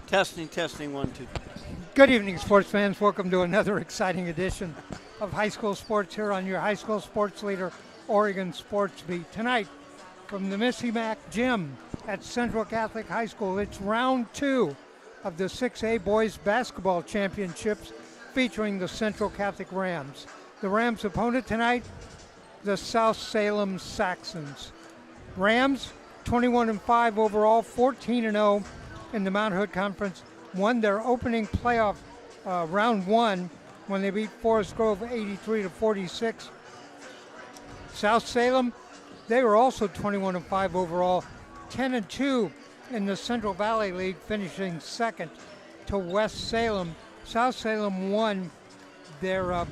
Testing, testing, 1, 2. Good evening, sports fans. Welcome to another exciting edition of High School Sports here on your High School Sports Leader, Oregon Sports Beat. Tonight, from the Missy Mac Gym at Central Catholic High School, it's round 2 of the 6A Boys Basketball Championships featuring the Central Catholic Rams. The Rams' opponent tonight, the South Salem Saxons. Rams, 21-5 overall, 14-0 in the Mount Hood Conference, won their opening playoff round 1 when they beat Forest Grove 83-46. South Salem, they were also 21-5 overall, 10-2 in the Central Valley League, finishing second to West Salem. South Salem won their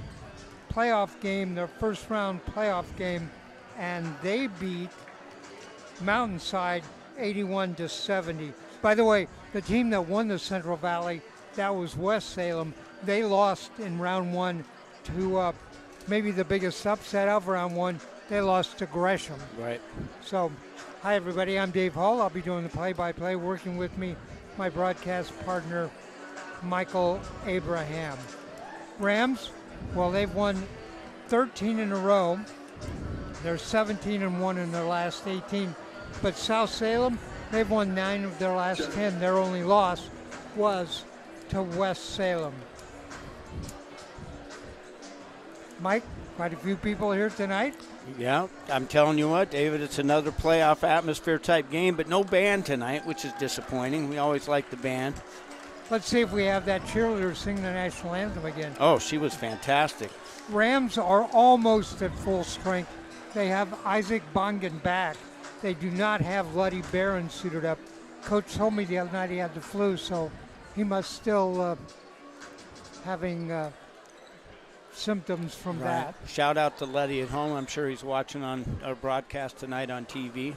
playoff game, their first round playoff game, and they beat Mountainside 81-70. By the way, the team that won the Central Valley, that was West Salem. They lost in round 1 to maybe the biggest upset of round 1. They lost to Gresham. Right. So, hi everybody, I'm Dave Hall. I'll be doing the play-by-play. Working with me, my broadcast partner, Michael Abraham. Rams, well, they've won 13 in a row. They're 17-1 in their last 18. But South Salem, they've won 9 of their last 10. Their only loss was to West Salem. Mike, quite a few people here tonight. Yeah, I'm telling you what, David, it's another playoff atmosphere type game, but no band tonight, which is disappointing. We always like the band. Let's see if we have that cheerleader sing the national anthem again. Oh, she was fantastic. Rams are almost at full strength. They have Isaac Bongan back. They do not have Luddy Barron suited up. Coach told me the other night he had the flu, so he must still having symptoms from that. Shout out to Luddy at home. I'm sure he's watching on our broadcast tonight on TV.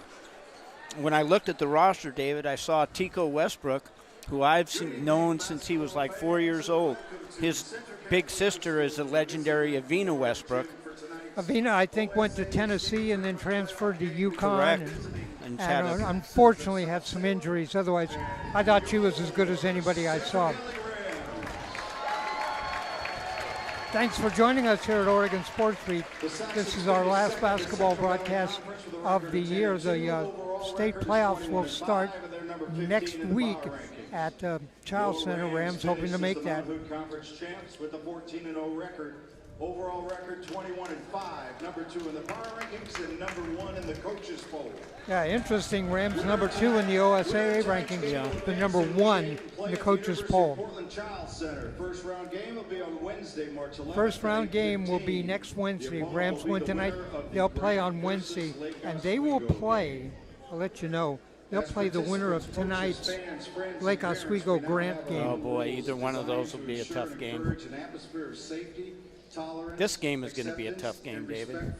When I looked at the roster, David, I saw Tico Westbrook, who I've known since he was like 4 years old. His big sister is the legendary Avina Westbrook. Avina, I think, went to Tennessee and then transferred to UConn. Correct. And unfortunately had some injuries. Otherwise, I thought she was as good as anybody I saw. Thanks for joining us here at Oregon Sports Beat. This is our last basketball broadcast of the year. The state playoffs will start next week at Child Center. Rams hoping to make that. Conference champs with a 14-0 record. Overall record 21-5, number 2 in the power rankings and number 1 in the coaches poll. Yeah, interesting. Rams number 2 in the OSAA rankings, but number 1 in the coaches poll. Portland Child Center. First round game will be on Wednesday, March 11th. First round game will be next Wednesday. Rams win tonight. They'll play on Wednesday, and they will play, I'll let you know, they'll play the winner of tonight's Lake Oswego Grant game. Oh boy, either one of those will be a tough game. This game is going to be a tough game, David.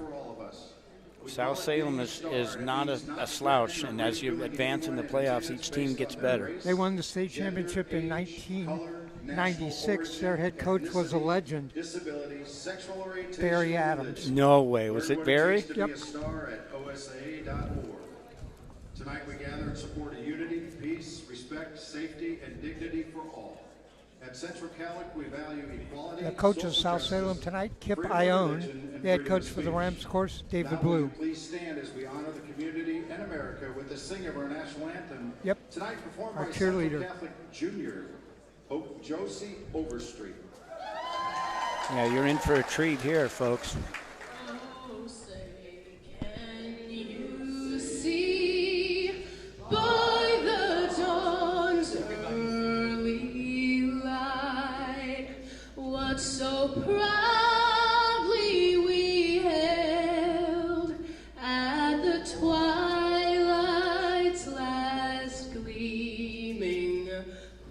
South Salem is not a slouch, and as you advance in the playoffs, each team gets better. They won the state championship in 1996. Their head coach was a legend, Barry Adams. No way. Was it Barry? Yep. Tonight we gather in support of unity, peace, respect, safety, and dignity for all. At Central Catholic, we value equality. The coach of South Salem tonight, Kip Ione. The head coach for the Rams, of course, David Blue. Please stand as we honor the community and America with the sing of our national anthem. Yep. Tonight performed Our by cheerleader. Central Catholic Junior, Josie Overstreet. Yeah, you're in for a treat here, folks. Oh, say, can you see by the dawn's early light what so proudly we hailed at the twilight's last gleaming,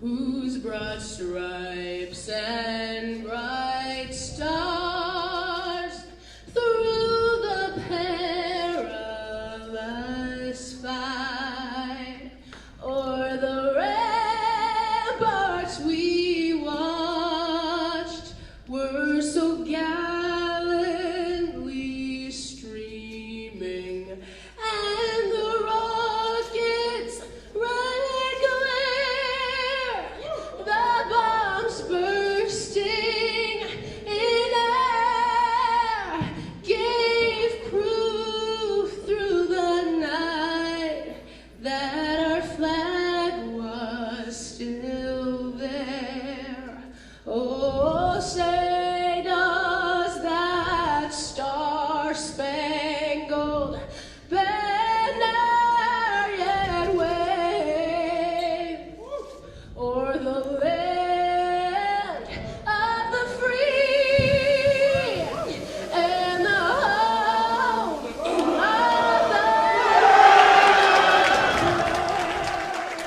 whose broad stripes and bright stars through the perilous fight o'er the ramparts we watched were so gallantly streaming, and the rockets' red glare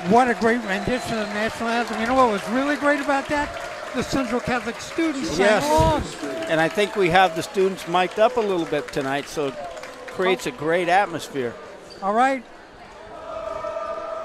What a great rendition of the national anthem. You know what was really great about that? The Central Catholic students sang along. And I think we have the students mic'd up a little bit tonight, so it creates a great atmosphere. All right.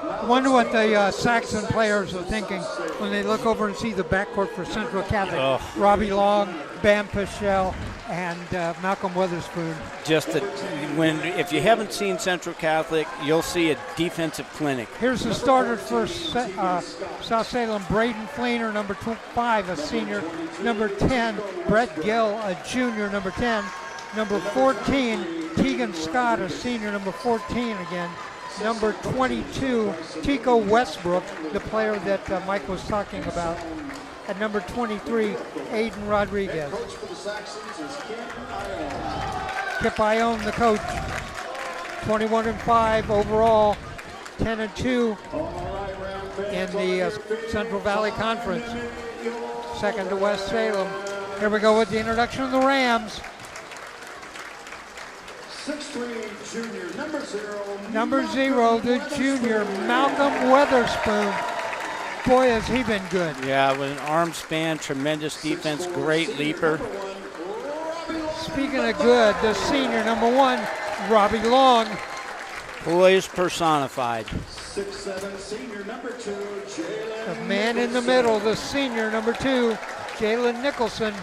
I wonder what the Saxon players are thinking when they look over and see the backcourt for Central Catholic. Oh. Robbie Long, Bam Pichelle, and Malcolm Witherspoon. If you haven't seen Central Catholic, you'll see a defensive clinic. Here's the starters for South Salem: Braden Fleener, number 5, a senior; number 10, Brett Gill, a junior; number 10, number 14, Tegan Scott, a senior; number 14 again; number 22, Tico Westbrook, the player that Mike was talking about; at number 23, Aiden Rodriguez. Coach for the Saxons is Kip Ione, the coach. 21-5 overall, 10-2 in the Central Valley Conference. Second to West Salem. Here we go with the introduction of the Rams. 6'3" junior, Number 0, the junior, Malcolm Witherspoon. Boy, has he been good. Yeah, with an arm span, tremendous defense, great leaper. Speaking of good, the senior, number 1, Robbie Long. Poise personified. 6'7", senior, number 2, Jalen. The man in the middle, the senior, number 2, Jalen Nicholson.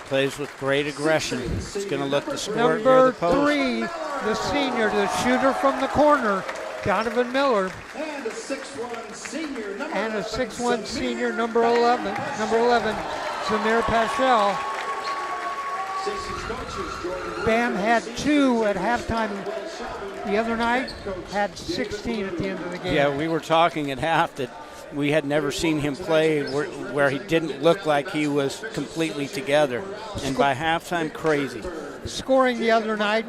Plays with great aggression. It's going to look the score near Number the post. 3, the senior, the shooter from the corner, Donovan Miller. And a 6'1" senior, And a 6'1" senior, number 11, Zamir Paschal. Bam had 2 at halftime the other night, had 16 at the end of the game. Yeah, we were talking at half that we had never seen him play where he didn't look like he was completely together. And by halftime, crazy. Scoring the other night,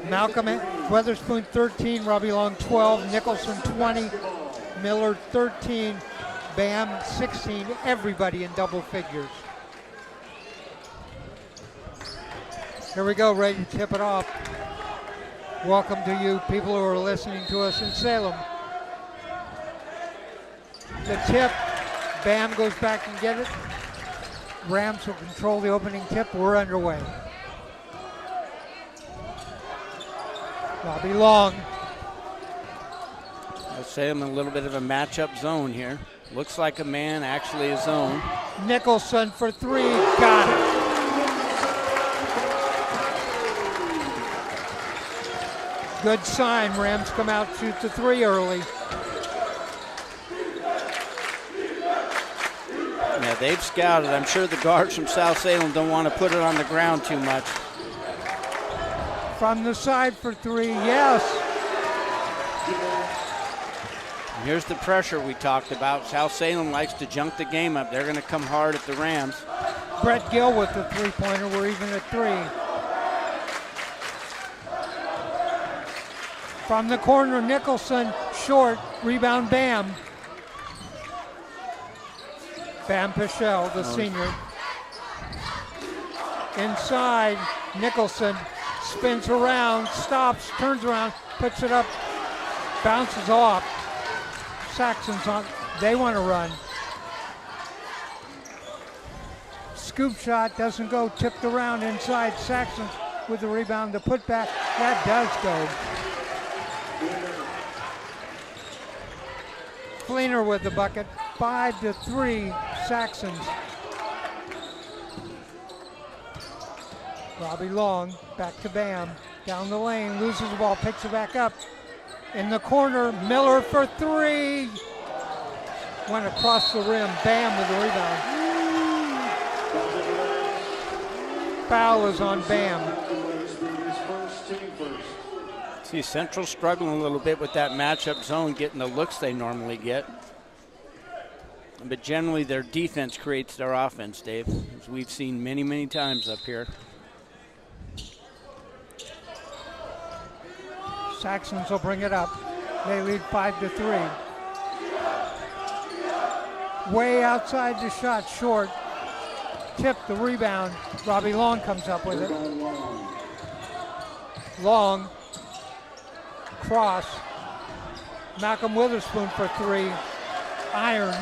Malcolm Witherspoon 13, Robbie Long 12, Nicholson 20, Miller 13, Bam 16, everybody in double figures. Here we go, ready to tip it off. Welcome to you people who are listening to us in Salem. The tip, Bam goes back and get it. Rams will control the opening tip. We're underway. Robbie Long. I'll say I'm in a little bit of a matchup zone here. Looks like a man, actually a zone. Nicholson for 3, got it. Good sign, Rams come out, shoot the 3 early. Yeah, they've scouted. I'm sure the guards from South Salem don't want to put it on the ground too much. From the side for 3, yes. And here's the pressure we talked about. South Salem likes to junk the game up. They're going to come hard at the Rams. Brett Gill with the 3-pointer. We're even at 3. From the corner, Nicholson, short, rebound Bam. Bam Pichelle, the senior. Inside, Nicholson spins around, stops, turns around, puts it up, bounces off. Saxons on, they want to run. Scoop shot doesn't go, tipped around inside. Saxons with the rebound, the putback, that does go. Fleener with the bucket, 5-3 Saxons. Robbie Long, back to Bam, down the lane, loses the ball, picks it back up. In the corner, Miller for 3. Went across the rim, Bam with the rebound. Foul is on Bam. See, Central struggling a little bit with that matchup zone, getting the looks they normally get. But generally, their defense creates their offense, Dave, as we've seen many, many times up here. Saxons will bring it up. They lead 5-3. Way outside the shot, short. Tip the rebound. Robbie Long comes up with it. Long. Cross. Malcolm Witherspoon for three. Iron.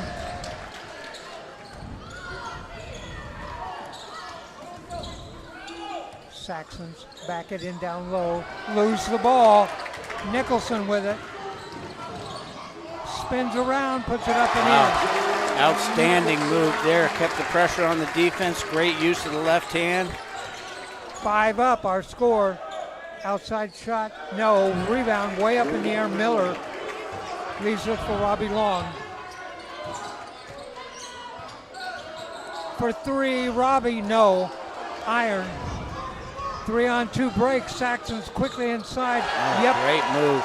Saxons back it in down low. Lose the ball. Nicholson with it. Spins around, puts it up and in. Outstanding move there. Kept the pressure on the defense. Great use of the left hand. 5 up, our score. Outside shot, no. Rebound way up in the air. Miller leaves it for Robbie Long. For three, Robbie, no. Iron. 3-on-2 break. Saxons quickly inside. Yep. Great move.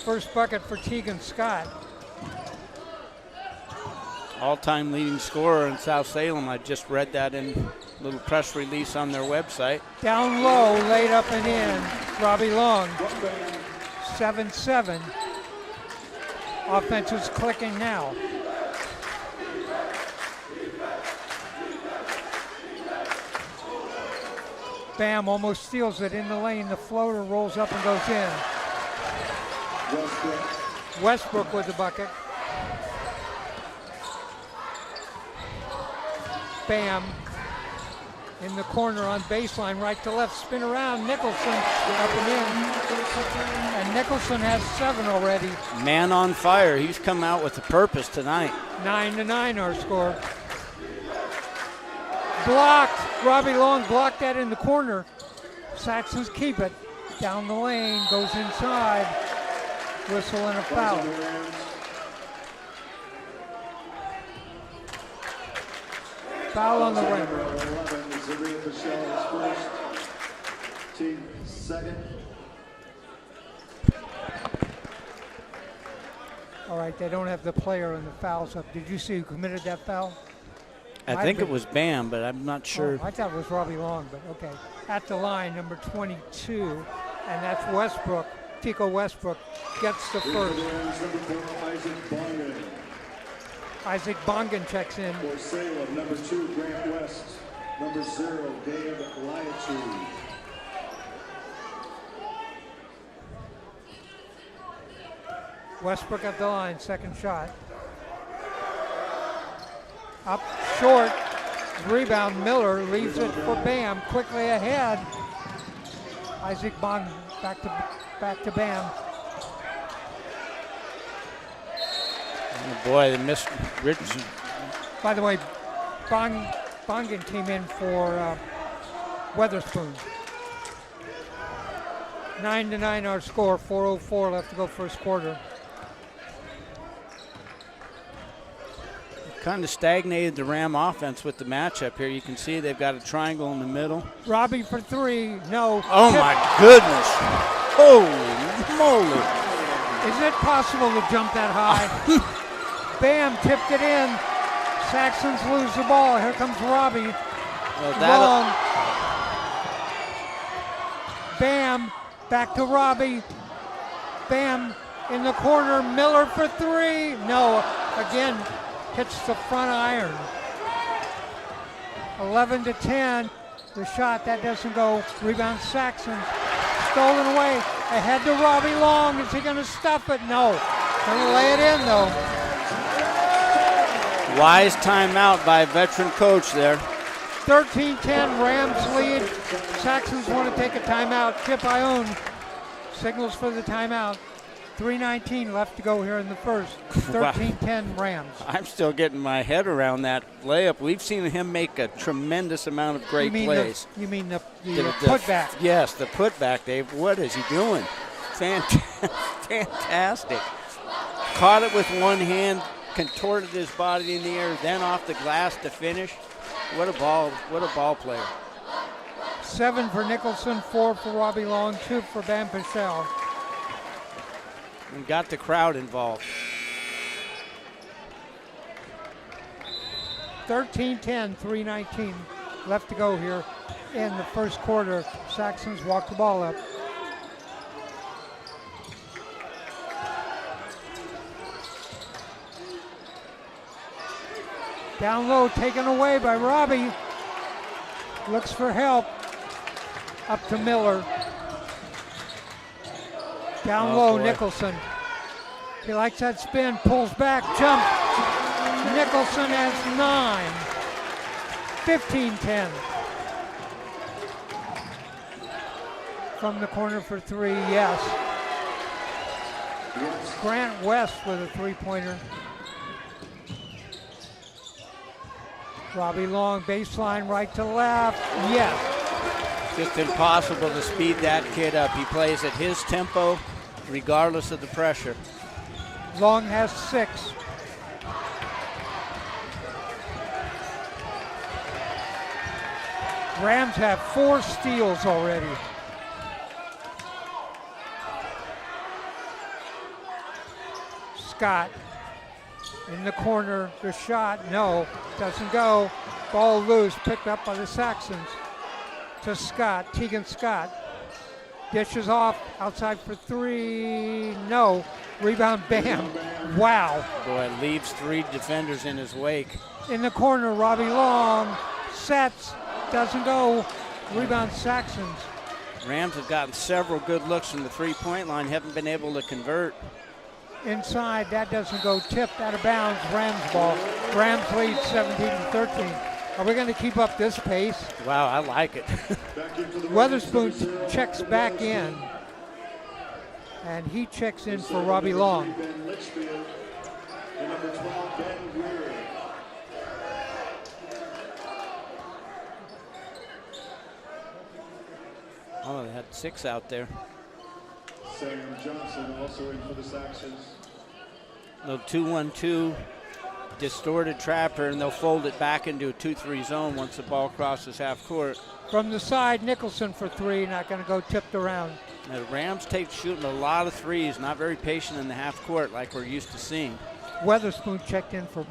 First bucket for Tegan Scott. All-time leading scorer in South Salem. I just read that in a little press release on their website. Down low, laid up and in. Robbie Long. 7-7. Offense is clicking now. Bam almost steals it in the lane. The floater rolls up and goes in. Westbrook with the bucket. Bam. In the corner on baseline, right to left, spin around. Nicholson up and in. And Nicholson has 7 already. Man on fire. He's come out with a purpose tonight. 9-9 our score. Blocked. Robbie Long blocked that in the corner. Saxons keep it. Down the lane, goes inside. Whistle and a foul. Foul on the rim. 11, Zaria Paschal is first. Team second. All right, they don't have the player and the fouls up. Did you see who committed that foul? I think it was Bam, but I'm not sure. Oh, I thought it was Robbie Long, but okay. At the line, number 22, and that's Westbrook. Tico Westbrook gets the first. Number 4, Isaac Bongan. Isaac Bongan checks in. For Salem, number 2, Grant West. Number 0, Dave Liatu. Westbrook at the line, second shot. Up short, rebound. Miller leaves it for Bam. Quickly ahead. Isaac Bond back to Bam. Oh boy, they missed Richardson. By the way, Bongan came in for Weatherspoon. 9-9 our score. 4:04 left to go first quarter. Kind of stagnated the Ram offense with the matchup here. You can see they've got a triangle in the middle. Robbie for three. No. Oh my goodness. Holy moly. Is it possible to jump that high? Bam, tipped it in. Saxons lose the ball. Here comes Robbie. Long. Bam, back to Robbie. Bam, in the corner. Miller for three. No, again, hits the front iron. 11-10. The shot, that doesn't go. Rebound Saxons. Stolen away. Ahead to Robbie Long. Is he going to stuff it? No. Going to lay it in, though. Wise timeout by veteran coach there. 13-10, Rams lead. Saxons want to take a timeout. Chip Ione signals for the timeout. 3:19 left to go here in the first. 13-10 Rams. I'm still getting my head around that layup. We've seen him make a tremendous amount of great plays. You mean the putback? Yes, the putback, Dave. What is he doing? Fantastic. Caught it with one hand, contorted his body in the air, then off the glass to finish. What a ball player. 7 for Nicholson, 4 for Robbie Long, 2 for Bam Paschal. And got the crowd involved. 13-10, 3:19 left to go here in the first quarter. Saxons walk the ball up. Down low, taken away by Robbie. Looks for help. Up to Miller. Down Oh, low, boy. Nicholson. He likes that spin, pulls back, jump. Nicholson has 9. 15-10. From the corner for 3, yes. Grant West with a 3-pointer. Robbie Long, baseline right to left, yes. Just impossible to speed that kid up. He plays at his tempo, regardless of the pressure. Long has 6. Rams have 4 steals already. Scott in the corner, the shot, no, doesn't go. Ball loose, picked up by the Saxons. To Scott, Tegan Scott. Dishes off, outside for 3, no. Rebound, Bam. Wow. Boy, leaves 3 defenders in his wake. In the corner, Robbie Long sets, doesn't go. Rebound, Saxons. Rams have gotten several good looks from the 3-point line, haven't been able to convert. Inside, that doesn't go, tipped out of bounds, Rams ball. Rams lead 17-13. Are we going to keep up this pace? Wow, I like it. Weatherspoon checks back in, and he checks in for Robbie Long. Oh, they had 6 out there. Sam Johnson also in for the Saxons. Little 2-1-2, distorted trapper, and they'll fold it back into a 2-3 zone once the ball crosses half court. From the side, Nicholson for 3, not going to go, tipped around. The Rams take shooting a lot of threes, not very patient in the half court like we're used to seeing. Weatherspoon checked in for,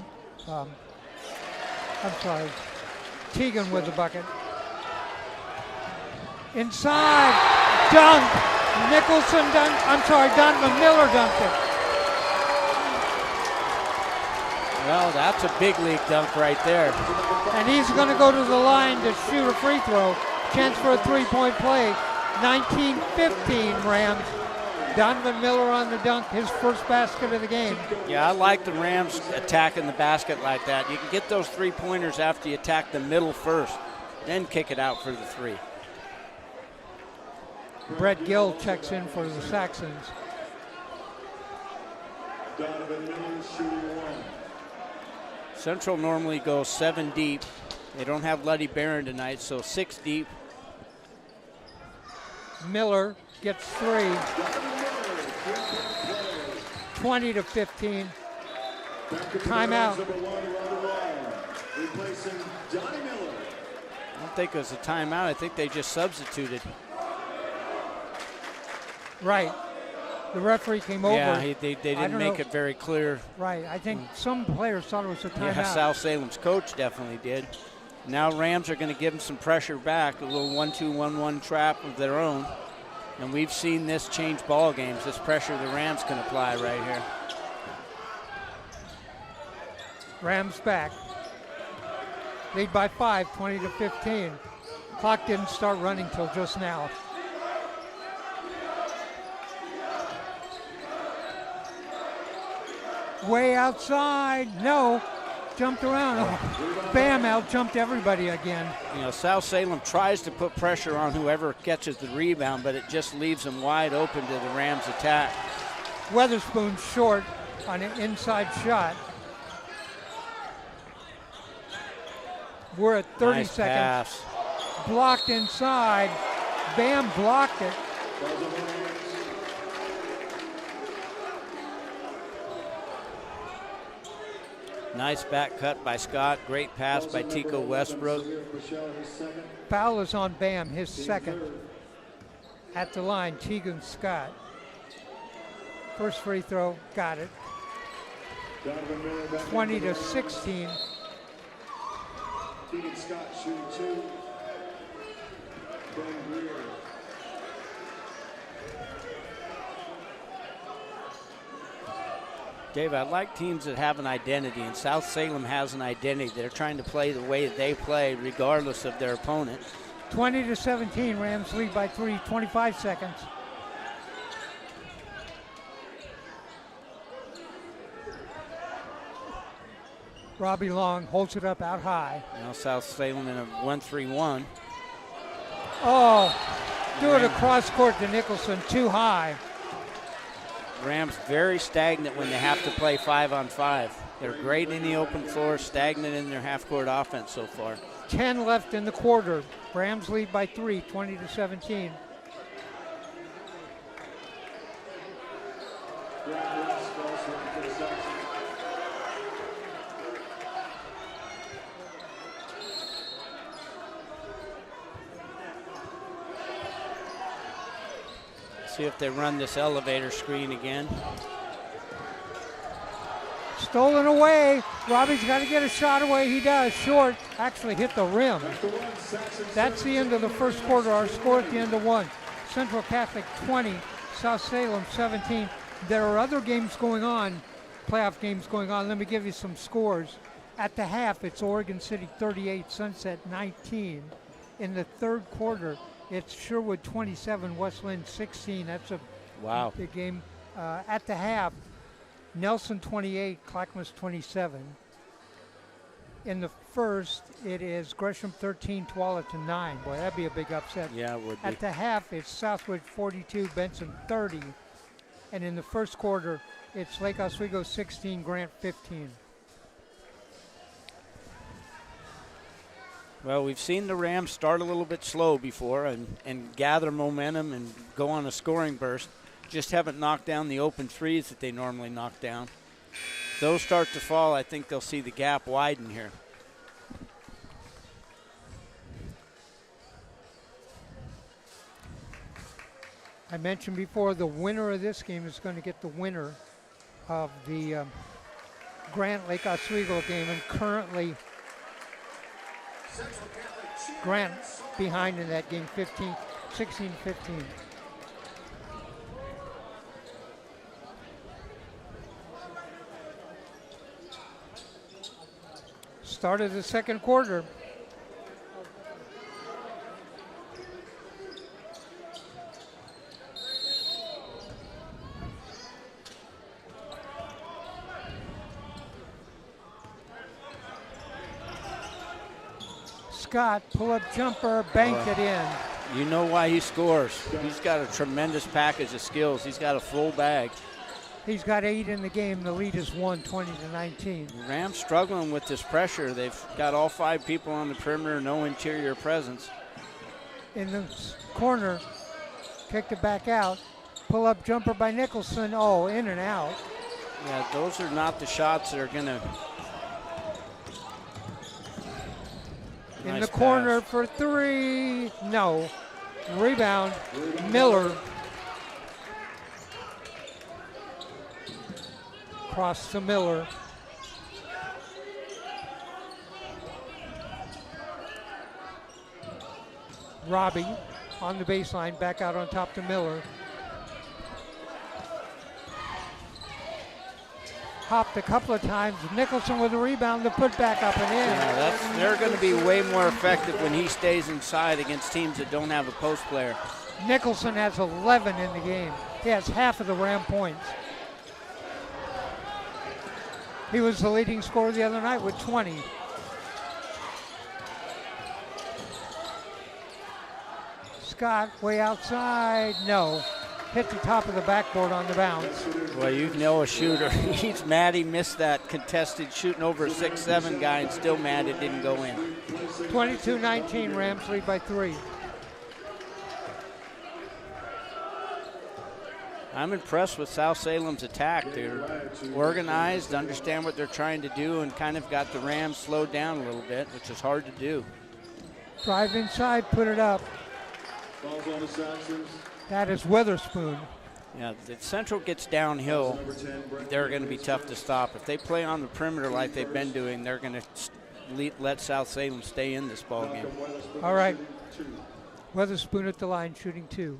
Tegan with the bucket. Inside, dunk. Nicholson dunked, Donovan Miller dunked it. Well, that's a big league dunk right there. And he's going to go to the line to shoot a free throw. Chance for a 3-point play. 19-15 Rams. Donovan Miller on the dunk, his first basket of the game. Yeah, I like the Rams attacking the basket like that. You can get those 3-pointers after you attack the middle first, then kick it out for the 3. Brett Gill checks in for the Saxons. Donovan Miller shooting 1. Central normally goes 7 deep. They don't have Luddy Barron tonight, so 6 deep. Miller gets 3. 20-15. Timeout. Replacing Donnie Miller. I don't think it was a timeout. I think they just substituted. Right. The referee came over. Yeah, they didn't make know. it very clear. Right. I think some players thought it was a timeout. Yeah, South Salem's coach definitely did. Now Rams are going to give them some pressure back, a little 1-2-1-1 trap of their own. And we've seen this change ball games, this pressure the Rams can apply right here. Rams back. Lead by 5, 20-15. Clock didn't start running till just now. Way outside, no. Jumped around. Oh, Bam out-jumped everybody again. You know, South Salem tries to put pressure on whoever catches the rebound, but it just leaves them wide open to the Rams' attack. Weatherspoon short on an inside shot. We're at 30 Nice seconds. pass. Blocked inside. Bam blocked it. Nice back cut by Scott. Great pass by Tico Westbrook. Foul is on Bam, his second. At the line, Tegan Scott. First free throw, got it. 20-16. Tegan Scott shooting 2. Ben Greer. Dave, I like teams that have an identity, and South Salem has an identity. They're trying to play the way they play regardless of their opponent. 20-17, Rams lead by 3, 25 seconds. Robbie Long holds it up out high. Now South Salem in a 1-3-1. Oh, do it across court to Nicholson, too high. Rams very stagnant when they have to play 5-on-5. They're great in the open floor, stagnant in their half-court offense so far. 10 left in the quarter. Rams lead by 3, 20-17. See if they run this elevator screen again. Stolen away. Robbie's got to get a shot away. He does. Short. Actually hit the rim. That's the end of the first quarter. Our score at the end of 1. Central Catholic 20, South Salem 17. There are other games going on, playoff games going on. Let me give you some scores. At the half, it's Oregon City 38, Sunset 19. In the third quarter, it's Sherwood 27, West Lynn 16. That's a big game. At the half, Nelson 28, Clackamas 27. In the first, it is Gresham 13, Tualatin 9. Boy, that'd be a big upset. Yeah, it would be. At the half, it's Southwood 42, Benson 30. And in the first quarter, it's Lake Oswego 16, Grant 15. Well, we've seen the Rams start a little bit slow before and gather momentum and go on a scoring burst. Just haven't knocked down the open threes that they normally knock down. If those start to fall, I think they'll see the gap widen here. I mentioned before the winner of this game is going to get the winner of the Grant Lake Oswego game, and currently Grant behind in that game 16-15. Start of the second quarter. Scott, pull-up jumper, banked it in. You know why he scores. He's got a tremendous package of skills. He's got a full bag. He's got 8 in the game. The lead is 20-19. The Rams struggling with this pressure. They've got all 5 people on the perimeter, no interior presence. In the corner, kicked it back out. Pull-up jumper by Nicholson. Oh, in and out. Yeah, those are not the shots that are going to... In Nice the corner pass. for 3. No. Rebound. Miller. Cross to Miller. Robbie on the baseline, back out on top to Miller. Hopped a couple of times. Nicholson with a rebound to put back up and in. Yeah, they're going to be way more effective when he stays inside against teams that don't have a post player. Nicholson has 11 in the game. He has half of the Ram points. He was the leading scorer the other night with 20. Scott way outside. No. Hit the top of the backboard on the bounce. Well, you know a shooter. He's mad he missed that contested shooting over a 6'7" guy and still mad it didn't go in. 22-19, Rams lead by 3. I'm impressed with South Salem's attack. They're organized, understand what they're trying to do, and kind of got the Rams slowed down a little bit, which is hard to do. Drive inside, put it up. Falls on the Saxons. That is Weatherspoon. Yeah, if Central gets downhill, they're going to be tough to stop. If they play on the perimeter like they've been doing, they're going to let South Salem stay in this ball game. All right. Weatherspoon at the line, shooting 2.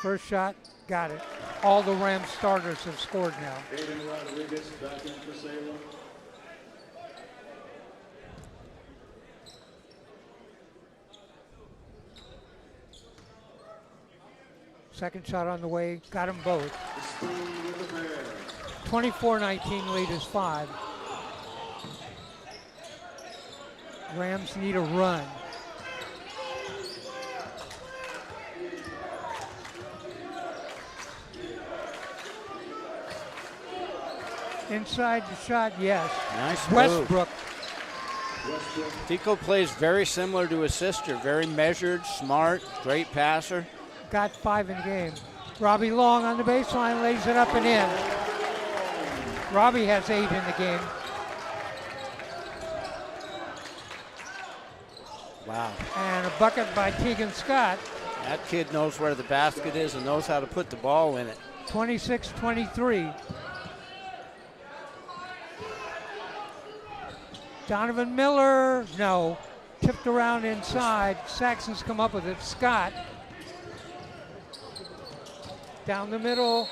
First shot, got it. All the Rams starters have scored now. Aiden Rodriguez back in for Salem. Second shot on the way, got them both. Spoon with a pair. 24-19 lead is 5. Rams need a run. Inside the shot, yes. Nice move. Westbrook. Tico plays very similar to his sister. Very measured, smart, great passer. Got 5 in the game. Robbie Long on the baseline, lays it up and in. Robbie has 8 in the game. Wow. And a bucket by Tegan Scott. That kid knows where the basket is and knows how to put the ball in it. 26-23. Donovan Miller, no. Tipped around inside. Saxons come up with it. Scott. Down the middle.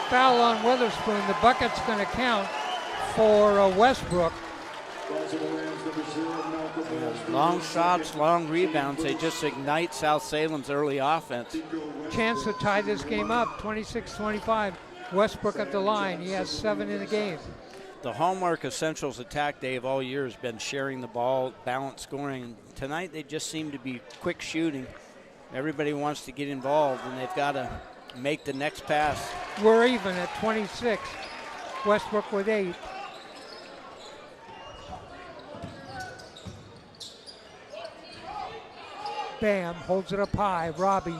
Foul on Witherspoon. The bucket's going to count for Westbrook. Long shots, long rebounds. They just ignite South Salem's early offense. Chance to tie this game up. 26-25. Westbrook at the line. He has 7 in the game. The hallmark of Central's attack, Dave, all year has been sharing the ball, balanced scoring. Tonight they just seem to be quick shooting. Everybody wants to get involved, and they've got to make the next pass. We're even at 26. Westbrook with 8. Bam, holds it up high. Robbie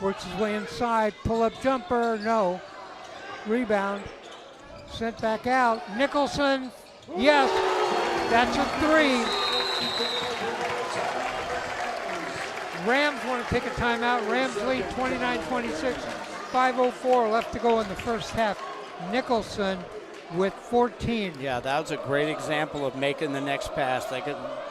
works his way inside. Pull-up jumper, no. Rebound, sent back out. Nicholson, yes, that's a 3. Rams want to take a timeout. Rams lead 29-26. 5:04 left to go in the first half. Nicholson with 14. Yeah, that was a great example of making the next pass.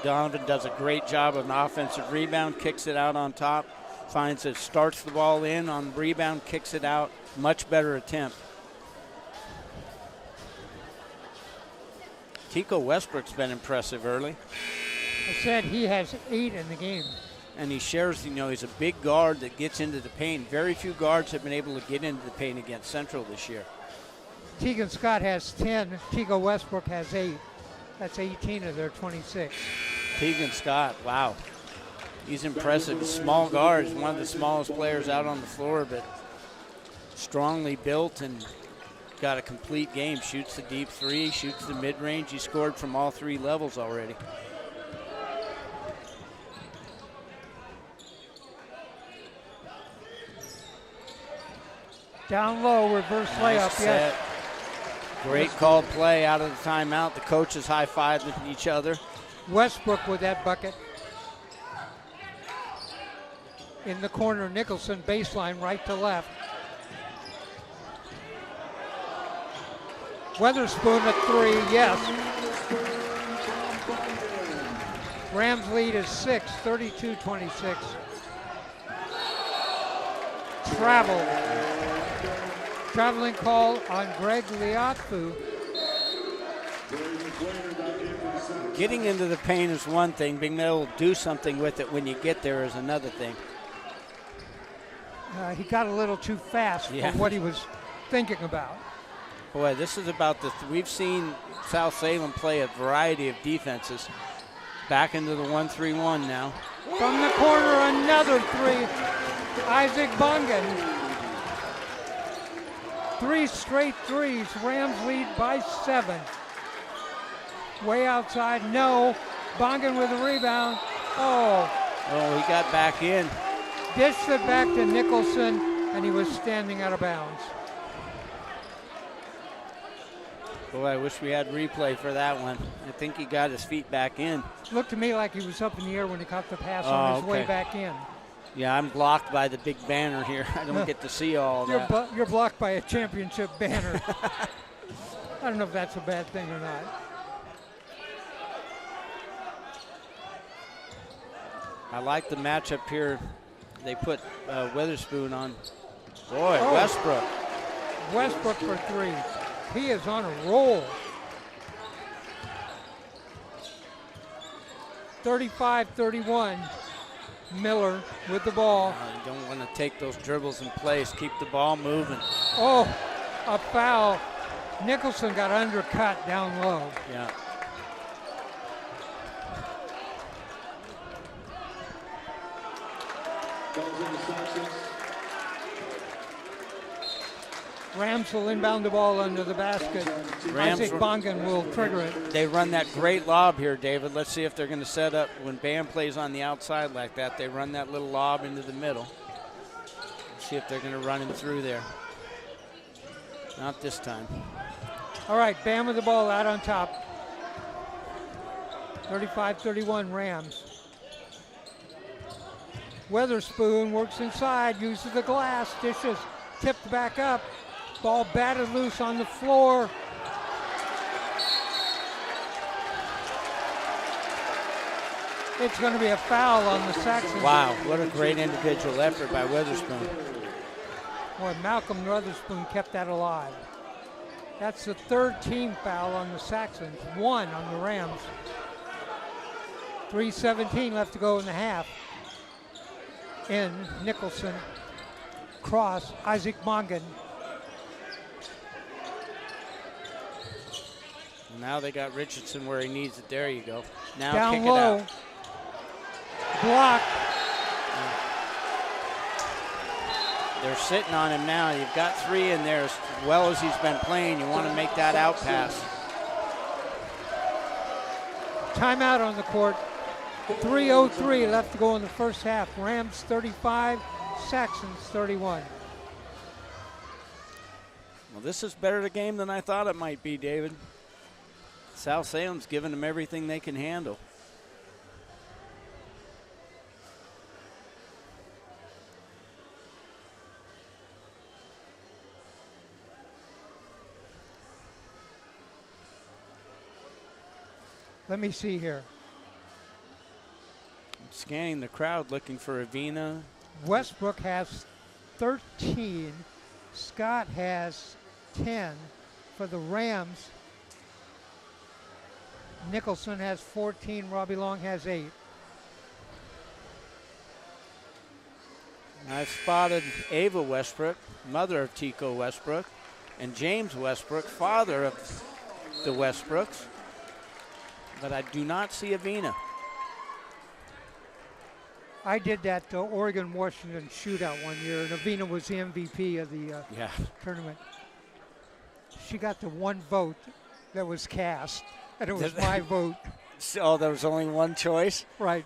Donovan does a great job of an offensive rebound, kicks it out on top, finds it, starts the ball in on rebound, kicks it out. Much better attempt. Tico Westbrook's been impressive early. I said he has 8 in the game. And he shares, he's a big guard that gets into the paint. Very few guards have been able to get into the paint against Central this year. Tegan Scott has 10. Tico Westbrook has 8. That's 18 of their 26. Tegan Scott, wow. He's impressive. Small guard, one of the smallest players out on the floor, but strongly built and got a complete game. Shoots the deep 3, shoots the mid-range. He scored from all 3 levels already. Down low, reverse layup, yes. Great called play out of the timeout. The coaches high-fived each other. Westbrook with that bucket. In the corner, Nicholson, baseline, right to left. Witherspoon at 3, yes. Rams lead is 6, 32-26. Traveling call on Greg Liatfu. Getting into the paint is one thing. Being able to do something with it when you get there is another thing. He got a little too fast for what he was thinking about. Boy, this is about we've seen South Salem play a variety of defenses. Back into the 1-3-1 now. From the corner, another 3. Isaac Bongan. 3 straight threes. Rams lead by 7. Way outside, no. Bongan with a rebound. Oh, he got back in. Dished it back to Nicholson, and he was standing out of bounds. Boy, I wish we had replay for that one. I think he got his feet back in. Looked to me like he was up in the air when he caught the pass on his way back in. Yeah, I'm blocked by the big banner here. I don't get to see all that. You're blocked by a championship banner. I don't know if that's a bad thing or not. I like the matchup here. They put Witherspoon on. Boy, Westbrook. Westbrook for 3. He is on a roll. 35-31. Miller with the ball. You don't want to take those dribbles in place. Keep the ball moving. Oh, a foul. Nicholson got undercut down low. Yeah. Calls in the Saxons. Rams will inbound the ball under the basket. Rams Isaac Bongan will trigger it. They run that great lob here, David. Let's see if they're going to set up when Bam plays on the outside like that. They run that little lob into the middle. Let's see if they're going to run him through there. Not this time. All right, Bam with the ball out on top. 35-31 Rams. Weatherspoon works inside, uses the glass, dishes, tipped back up. Ball batted loose on the floor. It's going to be a foul on the Saxons. Wow, what a great individual effort by Weatherspoon. Boy, Malcolm Weatherspoon kept that alive. That's the third team foul on the Saxons, one on the Rams. 3:17 left to go in the half. In Nicholson, cross, Isaac Bongan. Now they got Richardson where he needs it. There you go. Now Down kick low. it out. Block. They're sitting on him now. You've got three in there as well as he's been playing. You want to make that out pass. Timeout on the court. 3:03 left to go in the first half. Rams 35, Saxons 31. Well, this is better a game than I thought it might be, David. South Salem's giving them everything they can handle. Let me see here. I'm scanning the crowd looking for Avina. Westbrook has 13. Scott has 10 for the Rams. Nicholson has 14. Robbie Long has 8. I've spotted Ava Westbrook, mother of Tico Westbrook, and James Westbrook, father of the Westbrooks. But I do not see Avina. I did that Oregon-Washington shootout one year, and Avina was the MVP of the tournament. She got the one vote that was cast, and it was my vote. So there was only one choice? Right.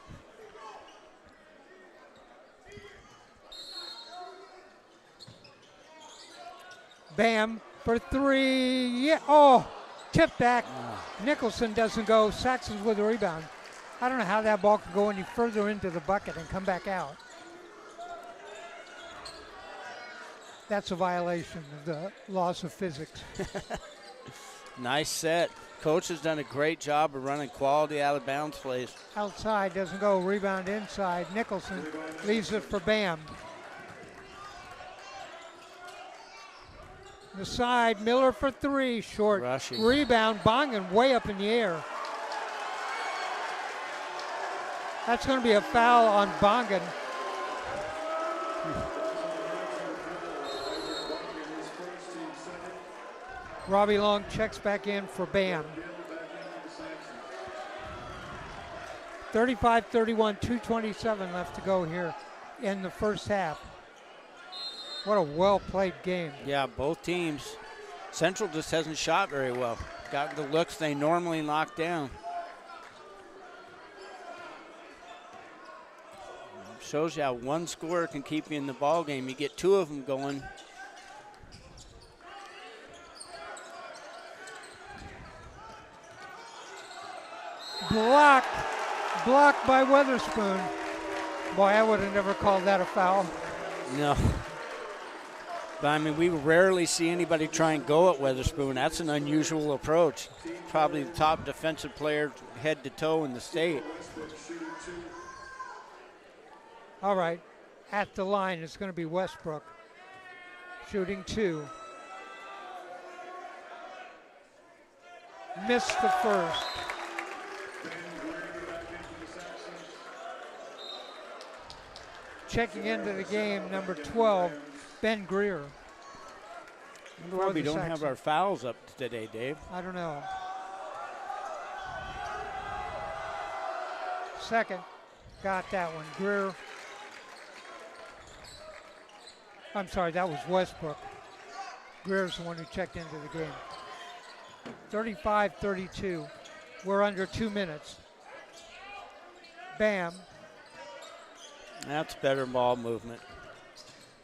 Bam for three. Yeah. Oh, tip back. Nicholson doesn't go. Saxons with a rebound. I don't know how that ball could go any further into the bucket and come back out. That's a violation of the laws of physics. Nice set. Coach has done a great job of running quality out of bounds plays. Outside doesn't go. Rebound inside. Nicholson leaves it for Bam. The side, Miller for three, short. Rushing. Rebound, Bongan way up in the air. That's going to be a foul on Bongan. Robbie Long checks back in for Bam. 35-31, 2:27 left to go here in the first half. What a well-played game. Yeah, both teams. Central just hasn't shot very well. Got the looks they normally knock down. Shows you how one scorer can keep you in the ball game. You get two of them going. Blocked by Weatherspoon. Boy, I would have never called that a foul. No. But I mean, we rarely see anybody try and go at Weatherspoon. That's an unusual approach. Probably the top defensive player head to toe in the state. All right, at the line, it's going to be Westbrook shooting two. Missed the first. checking into the game, number 12, Ben Greer. Wonder why we don't have our fouls up today, Dave. I don't know. Second, got that one. Greer. I'm sorry, that was Westbrook. Greer's the one who checked into the game. 35-32. We're under 2 minutes. Bam. That's better ball movement.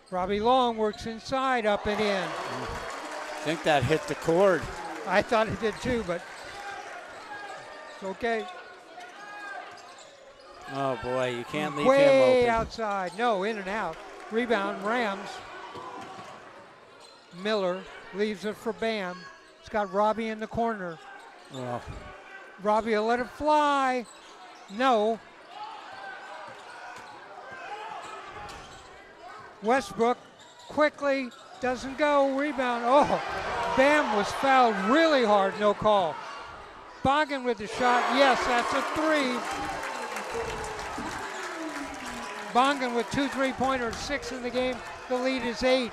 Robbie Long works inside, up and in. I think that hit the cord. I thought it did too, but it's okay. Oh, boy, you can't leave him Way open. outside. No, in and out. Rebound, Rams. Miller leaves it for Bam. It's got Robbie in the corner. Oh. Robbie will let it fly. No. Westbrook quickly doesn't go. Rebound. Oh, Bam was fouled really hard. No call. Boggin with the shot. Yes, that's a three. Bongan with 2 3-pointers, 6 in the game. The lead is 8. Is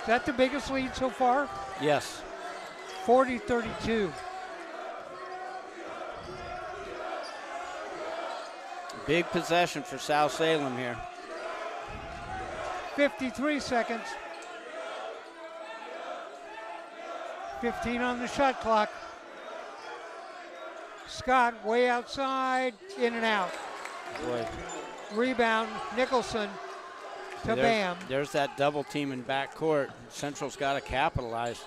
that the biggest lead so far? Yes. 40-32. Big possession for South Salem here. 53 seconds. 15 on the shot clock. Scott way outside, in and out. Boy. Rebound, Nicholson to Bam. There's that double team in backcourt. Central's got to capitalize.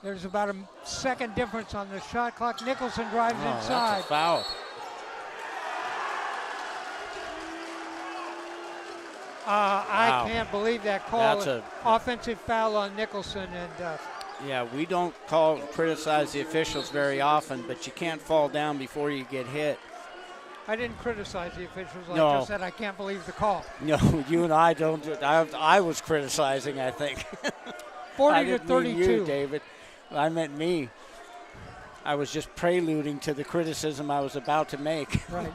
There's about a second difference on the shot clock. Nicholson drives inside. That's a foul. I can't believe that call. That's a offensive foul on Nicholson. And yeah, we don't criticize the officials very often, but you can't fall down before you get hit. I didn't criticize the officials. I No. just said I can't believe the call. No, you and I don't. I was criticizing, I think. 40 I to didn't mean 32. you, David. I meant me. I was just preluding to the criticism I was about to make. Right.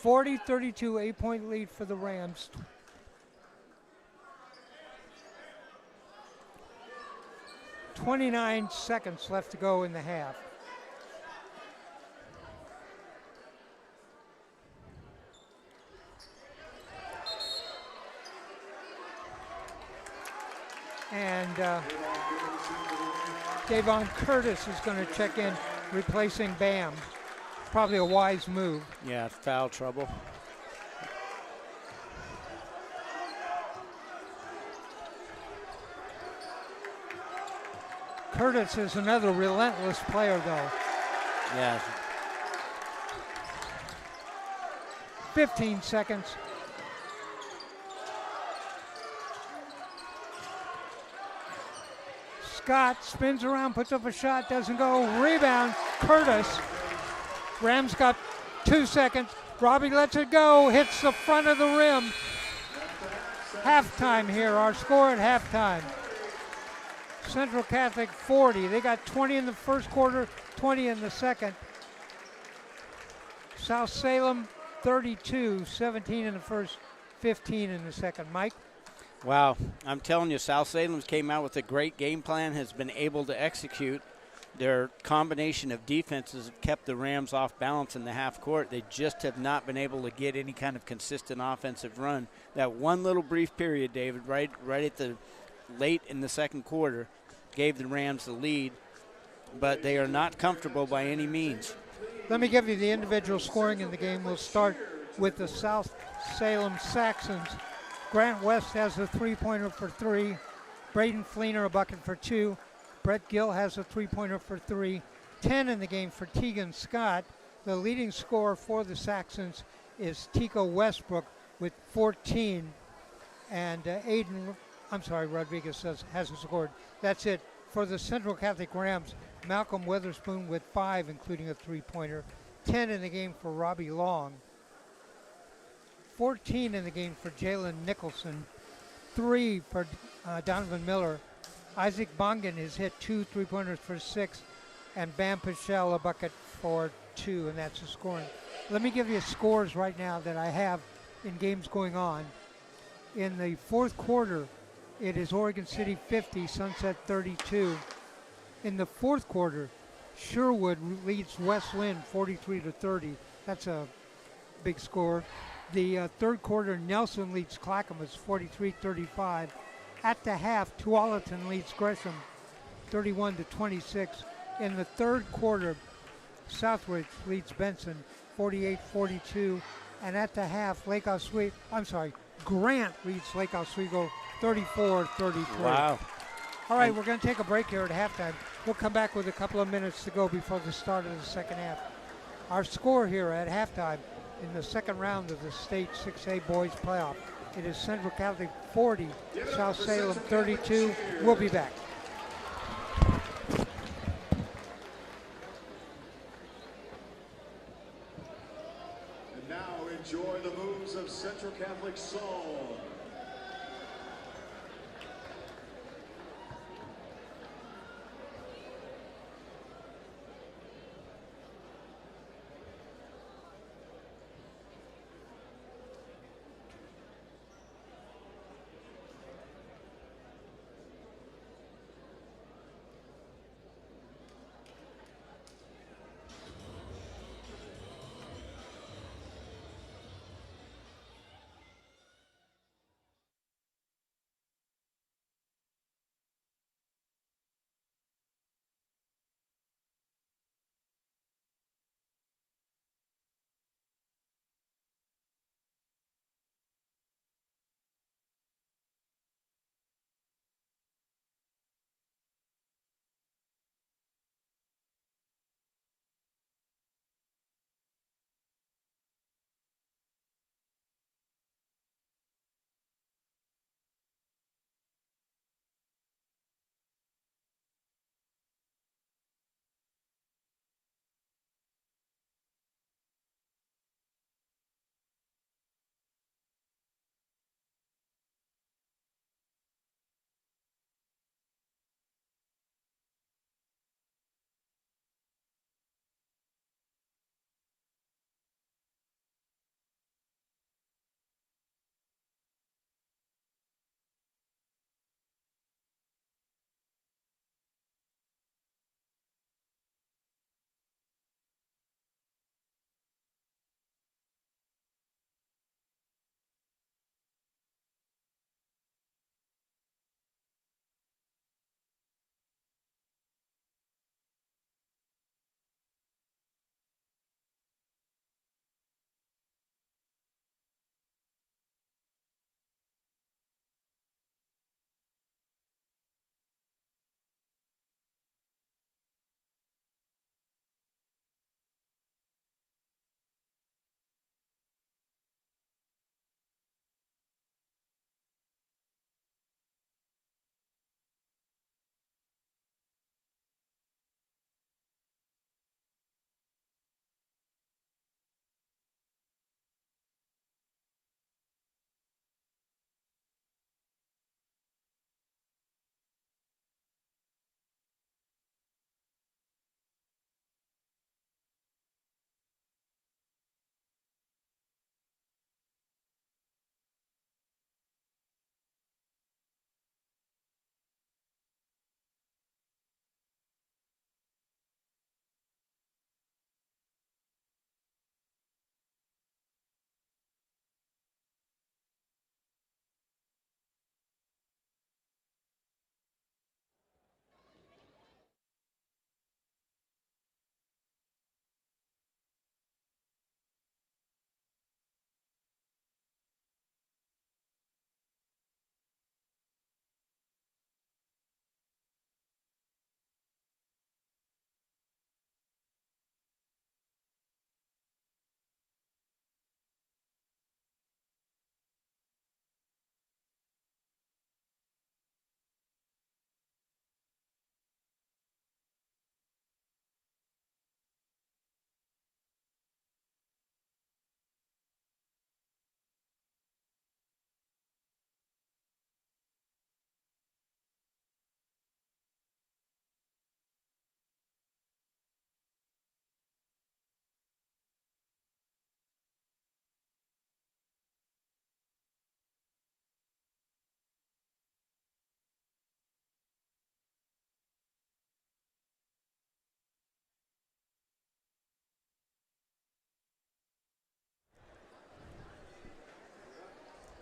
40-32, 8-point lead for the Rams. .29 seconds left to go in the half. And Davon Curtis is going to check in, replacing Bam. Probably a wise move. Yeah, foul trouble. Curtis is another relentless player, though. Yeah. 15 seconds. Scott spins around, puts up a shot, doesn't go. Rebound, Curtis. Rams got 2 seconds. Robbie lets it go, hits the front of the rim. Halftime here, our score at halftime. Central Catholic 40. They got 20 in the first quarter, 20 in the second. South Salem 32, 17 in the first, 15 in the second. Mike? Wow, I'm telling you, South Salem came out with a great game plan, has been able to execute. Their combination of defenses have kept the Rams off balance in the half court. They just have not been able to get any kind of consistent offensive run. That one little brief period, David, right at the late in the second quarter, gave the Rams the lead, but they are not comfortable by any means. Let me give you the individual scoring in the game. We'll start with the South Salem Saxons. Grant West has a 3-pointer for 3. Braden Fleener a bucket for 2. Brett Gill has a 3-pointer for 3. 10 in the game for Tegan Scott. The leading scorer for the Saxons is Tico Westbrook with 14. And Rodriguez hasn't scored. That's it. For the Central Catholic Rams, Malcolm Weatherspoon with 5, including a 3-pointer. 10 in the game for Robbie Long. 14 in the game for Jalen Nicholson. 3 for Donovan Miller. Isaac Bongan has hit 2 3-pointers for 6. And Bam Pichel a bucket for 32, and that's the scoring. Let me give you scores right now that I have in games going on. In the fourth quarter, it is Oregon City 50, Sunset 32. In the fourth quarter, Sherwood leads West Lynn 43-30. That's a big score. The third quarter, Nelson leads Clackamas 43-35. At the half, Tualatin leads Gresham 31-26. In the third quarter, Southridge leads Benson 48-42. And at the half, Grant leads Lake Oswego 34-33. Wow. All right, we're going to take a break here at halftime. We'll come back with a couple of minutes to go before the start of the second half. Our score here at halftime in the second round of the state 6A boys playoff, it is Central Catholic 40, South Salem 32. We'll be back. And now enjoy the moves of Central Catholic song.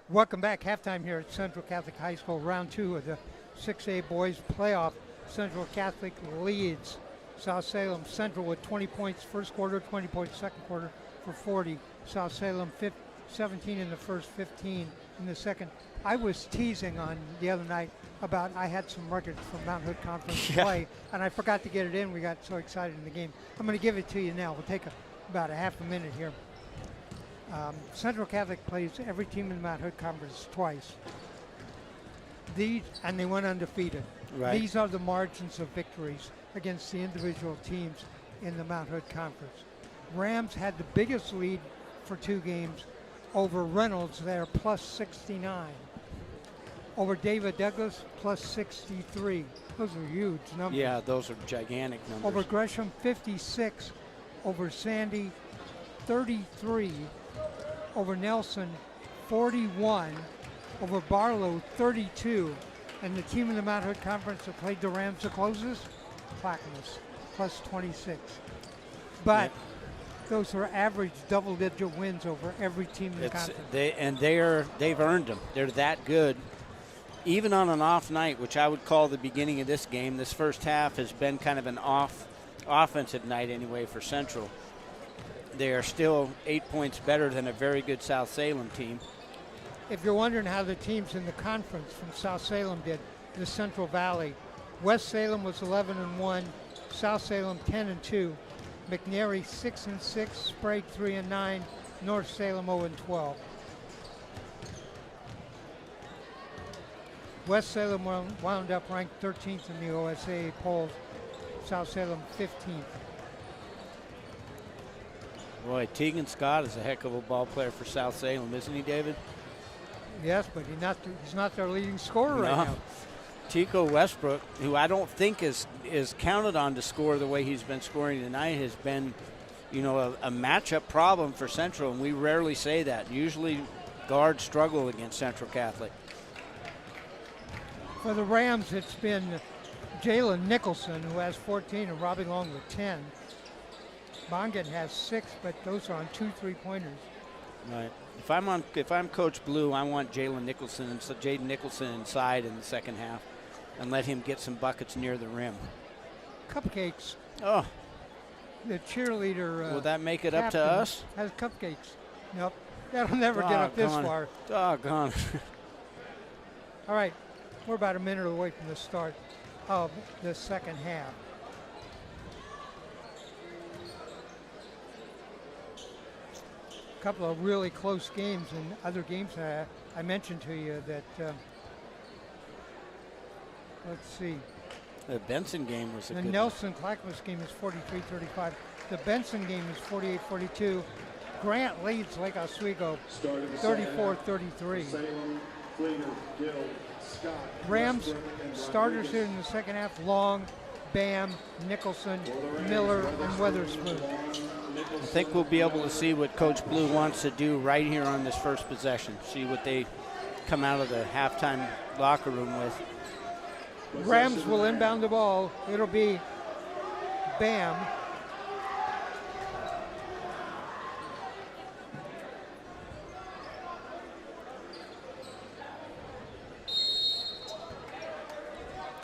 Welcome back. Halftime here at Central Catholic High School, round 2 of the 6A boys playoff. Central Catholic leads South Salem Central with 20 points first quarter, 20 points second quarter for 40. South Salem 17 in the first, 15 in the second. I was teasing on the other night about I had some records from Mount Hood Conference play, and I forgot to get it in. We got so excited in the game. I'm going to give it to you now. We'll take about a half a minute here. Central Catholic plays every team in the Mount Hood Conference twice. And they went undefeated. Right. These are the margins of victories against the individual teams in the Mount Hood Conference. Rams had the biggest lead for 2 games over Reynolds. They're plus 69. Over David Douglas, plus 63. Those are huge numbers. Yeah, those are gigantic numbers. Over Gresham, 56. Over Sandy, 33. Over Nelson, 41. Over Barlow, 32. And the team in the Mount Hood Conference that played the Rams the closest, Clackamas, plus 26. But those are average double-digit wins over every team in the conference. They've earned them. They're that good. Even on an off night, which I would call the beginning of this game, this first half has been kind of an offensive night anyway for Central. They are still 8 points better than a very good South Salem team. If you're wondering how the teams in the conference from South Salem did, the Central Valley, West Salem was 11-1, South Salem 10-2, McNary 6-6, Sprague 3-9, North Salem 0-12. West Salem wound up ranked 13th in the OSAA polls, South Salem 15th. Boy, Tegan Scott is a heck of a ball player for South Salem, isn't he, David? Yes, but he's not their leading scorer right now. Tico Westbrook, who I don't think is counted on to score the way he's been scoring tonight, has been, a matchup problem for Central, and we rarely say that. Usually guards struggle against Central Catholic. For the Rams, it's been Jalen Nicholson, who has 14, and Robbie Long with 10. Bongan has 6, but those are on 2 3-pointers. Right. If I'm Coach Blue, I want Jaden Nicholson inside in the second half, and let him get some buckets near the rim. Cupcakes. Oh. The cheerleader. Will that make it up to us? Has cupcakes. Nope. That'll never get up this far. Doggone. All right. We're about a minute away from the start of the second half. A couple of really close games and other games I mentioned to you that, let's see. The Benson game was a good one. The Nelson Clackamas game is 43-35. The Benson game is 48-42. Grant leads Lake Oswego 34-33. Rams starters here in the second half: Long, Bam, Nicholson, Miller, and Weatherspoon. I think we'll be able to see what Coach Blue wants to do right here on this first possession. See what they come out of the halftime locker room with. Rams will inbound the ball. It'll be Bam.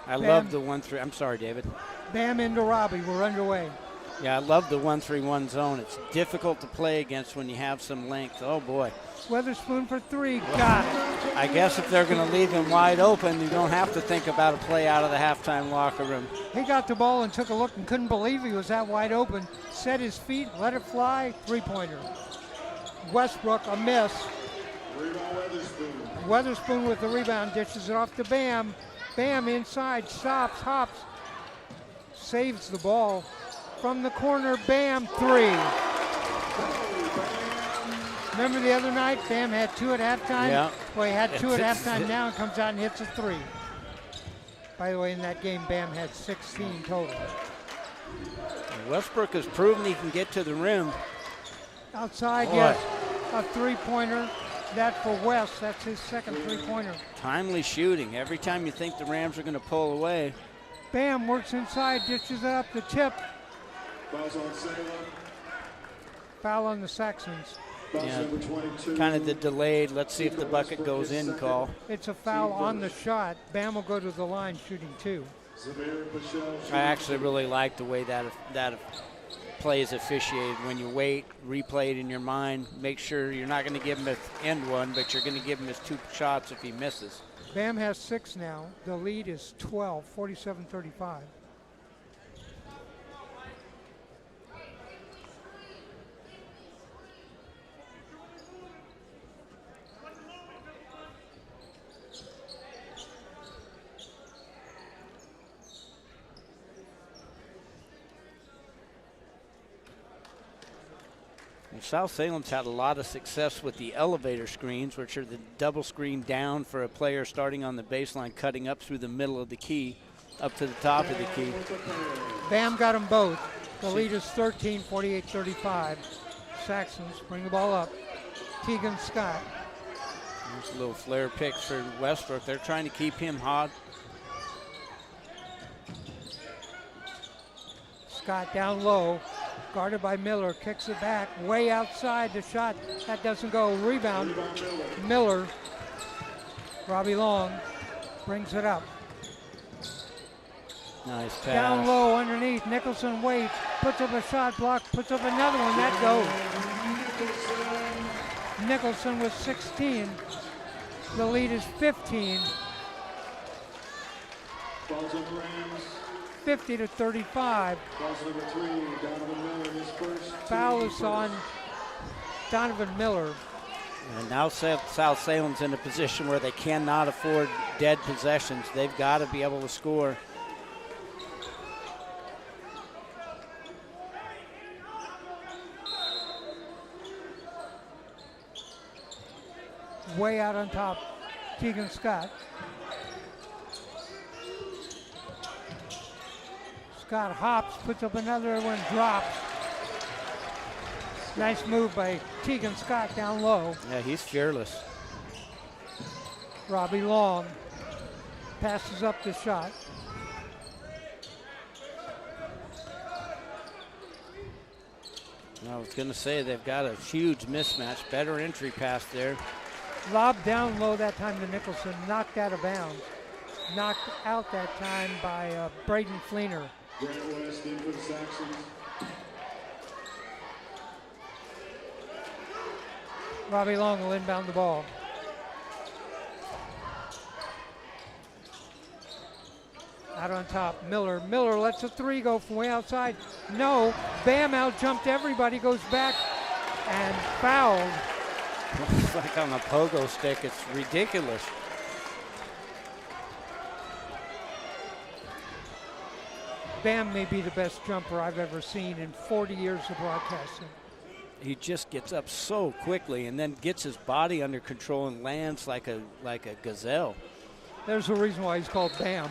I love the 1-3. I'm sorry, David. Bam into Robbie. We're underway. Yeah, I love the 1-3-1 zone. It's difficult to play against when you have some length. Oh, boy. Weatherspoon for 3. Got it. I guess if they're going to leave him wide open, you don't have to think about a play out of the halftime locker room. He got the ball and took a look and couldn't believe he was that wide open. Set his feet, let it fly. 3-pointer. Westbrook, a miss. Weatherspoon with the rebound, dishes it off to Bam. Bam inside, stops, hops, saves the ball. From the corner, Bam, 3. Remember the other night, Bam had 2 at halftime? Yeah. Well, he had 2 at halftime, now and comes out and hits a 3. By the way, in that game, Bam had 16 total. Westbrook has proven he can get to the rim. Outside, yes, a 3-pointer. That for West, that's his second 3-pointer. Timely shooting. Every time you think the Rams are going to pull away. Bam works inside, dishes it up the tip. Fouls on Salem. Foul on the Saxons. Yeah, kind of the delayed, let's see if the bucket goes in call. It's a foul on the shot. Bam will go to the line shooting 2. I actually really like the way that play is officiated. When you wait, replay it in your mind, make sure you're not going to give him an end one, but you're going to give him his 2 shots if he misses. Bam has 6 now. The lead is 12, 47-35. South Salem's had a lot of success with the elevator screens, which are the double screen down for a player starting on the baseline, cutting up through the middle of the key, up to the top of the key. Bam got them both. The lead is 13, 48-35. Saxons bring the ball up. Tegan Scott. There's a little flare pick for Westbrook. They're trying to keep him hot. Scott down low. Guarded by Miller, kicks it back, way outside the shot. That doesn't go. Rebound. Miller. Robbie Long brings it up. Nice pass. Down low underneath. Nicholson waits, puts up a shot block, puts up another one. That goes. Nicholson with 16. The lead is 15. 50-35. Foul is on Donovan Miller. And now South Salem's in a position where they cannot afford dead possessions. They've got to be able to score. Way out on top, Tegan Scott. Scott hops, puts up another one, drops. Nice move by Tegan Scott down low. Yeah, he's fearless. Robbie Long passes up the shot. I was going to say they've got a huge mismatch. Better entry pass there. Lob down low that time to Nicholson, knocked out of bounds. Knocked out that time by Braden Fleener. Grant West in for the Saxons. Robbie Long will inbound the ball. Out on top, Miller. Miller lets a 3 go from way outside. No, Bam out jumped everybody, goes back and fouled. It's like on a pogo stick. It's ridiculous. Bam may be the best jumper I've ever seen in 40 years of broadcasting. He just gets up so quickly and then gets his body under control and lands like a gazelle. There's a reason why he's called Bam.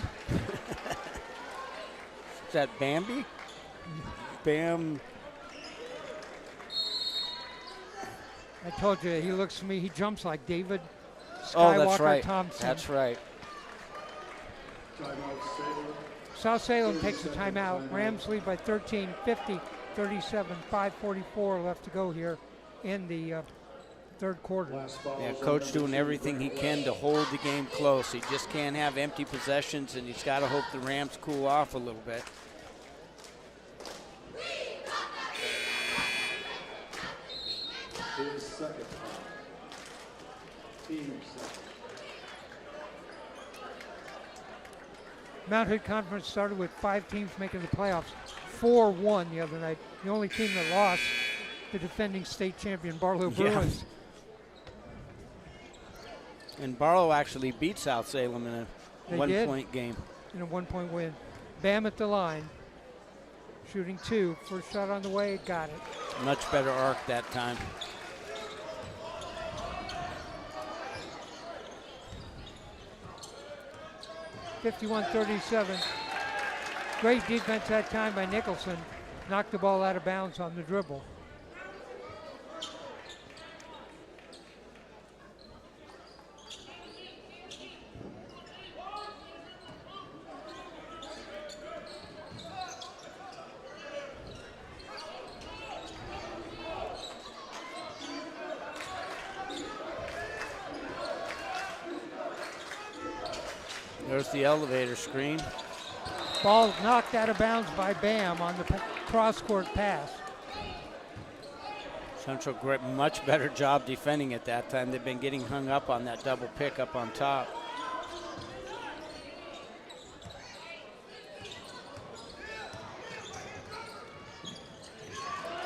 Is that Bambi? Bam. I told you, he looks to me, he jumps like David Skywalker Oh, that's right. Thompson. That's right. Timeout, Salem. South Salem takes a timeout. Rams lead by 13, 50-37, 5:44 left to go here in the third quarter. Yeah, coach doing everything he can to hold the game close. He just can't have empty possessions, and he's got to hope the Rams cool off a little bit. His second foul. Team second. Mount Hood Conference started with 5 teams making the playoffs. 4-1 the other night. The only team that lost, the defending state champion Barlow Bruins. And Barlow actually beat South Salem in a one-point game. In a 1-point win. Bam at the line. Shooting 2. First shot on the way, got it. Much better arc that time. (51-37). Great defense that time by Nicholson. Knocked the ball out of bounds on the dribble. There's the elevator screen. Ball knocked out of bounds by Bam on the cross-court pass. Central much better job defending at that time. They've been getting hung up on that double pick up on top.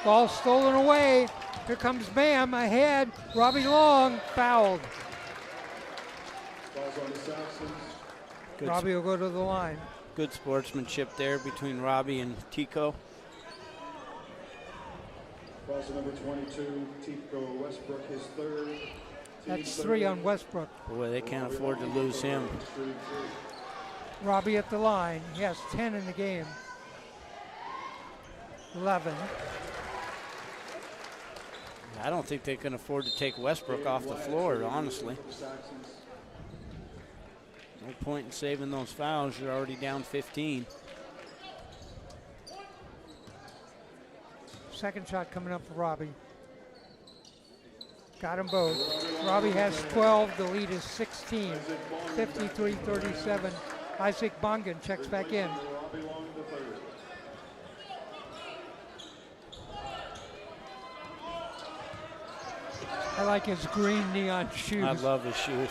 Ball stolen away. Here comes Bam ahead. Robbie Long fouled. Falls on the Saxons. Good, Robbie will go to the line. good sportsmanship there between Robbie and Tico. Falls to number 22, Tico Westbrook, his third. That's 3 on Westbrook. Boy, they can't afford to lose him. Robbie at the line. He has 10 in the game. 11. I don't think they can afford to take Westbrook off the floor, honestly. No point in saving those fouls. You're already down 15. Second shot coming up for Robbie. Got them both. Robbie has 12. The lead is 16. 53-37. Isaac Bongan checks back in. I like his green neon shoes. I love his shoes.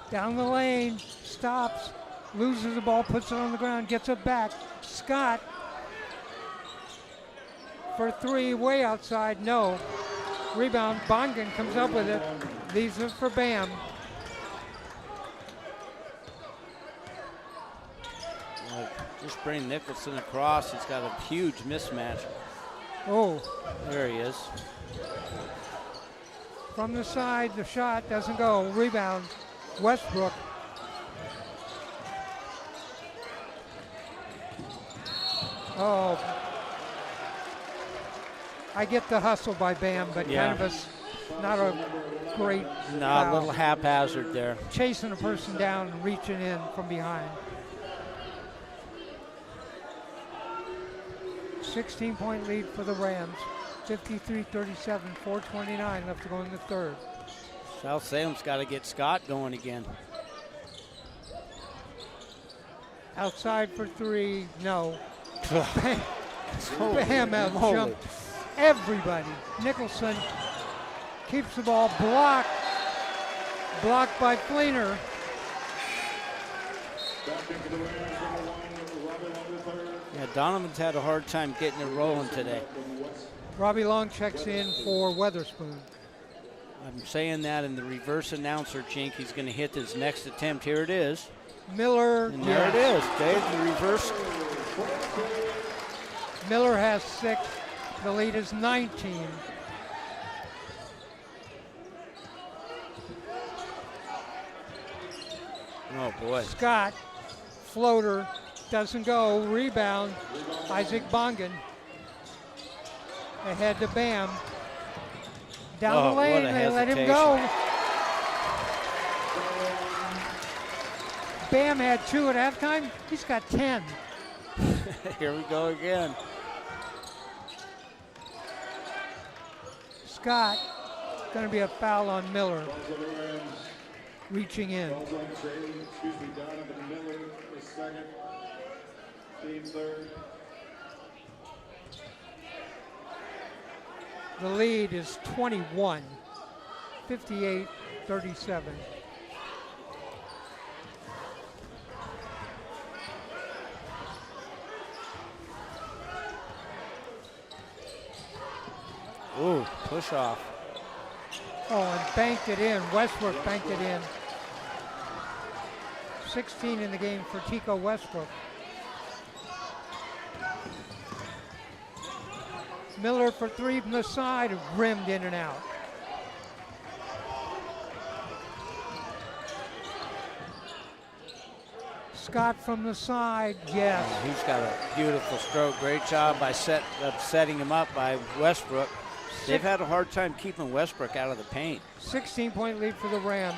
Down the lane, stops, loses the ball, puts it on the ground, gets it back. Scott for 3, way outside, no. Rebound, Bongan comes up with it. These are for Bam. Just bring Nicholson across. He's got a huge mismatch. Oh, There he is. from the side, the shot doesn't go. Rebound, Westbrook. Oh, I get the hustle by Bam, but Yeah. kind of not a great No, a foul. little haphazard there. Chasing a person down and reaching in from behind. 16-point lead for the Rams. 53-37, 4:29 left to go in the third. South Salem's got to get Scott going again. Outside for 3, no. Holy Bam out moly. jumped everybody. Nicholson keeps the ball blocked. Blocked by Fleener. Back into the Rams from the line, Robbie Long the third. Yeah, Donovan's had a hard time getting it rolling today. Robbie Long checks in for Weatherspoon. I'm saying that in the reverse announcer chink. He's going to hit his next attempt. Here it is. Miller, And there it is. Dave, the reverse. Miller has 6. The lead is 19. Oh, boy. Scott, floater, doesn't go. Rebound, Isaac Bongan. Ahead to Bam. Down Oh, the what lane, a they let him hesitation. go. Bam had 2 at halftime. He's got 10. Here we go again. Scott, going to be a foul on Miller. Reaching in. Falls on Donovan Miller, his second. Team third. The lead is 21, 58-37. Ooh, push off. Oh, and banked it in. Westbrook banked it in. 16 in the game for Tico Westbrook. Miller for 3 from the side, rimmed in and out. Scott from the side, yes. He's got a beautiful stroke. Great job by setting him up by Westbrook. They've had a hard time keeping Westbrook out of the paint. 16-point lead for the Rams.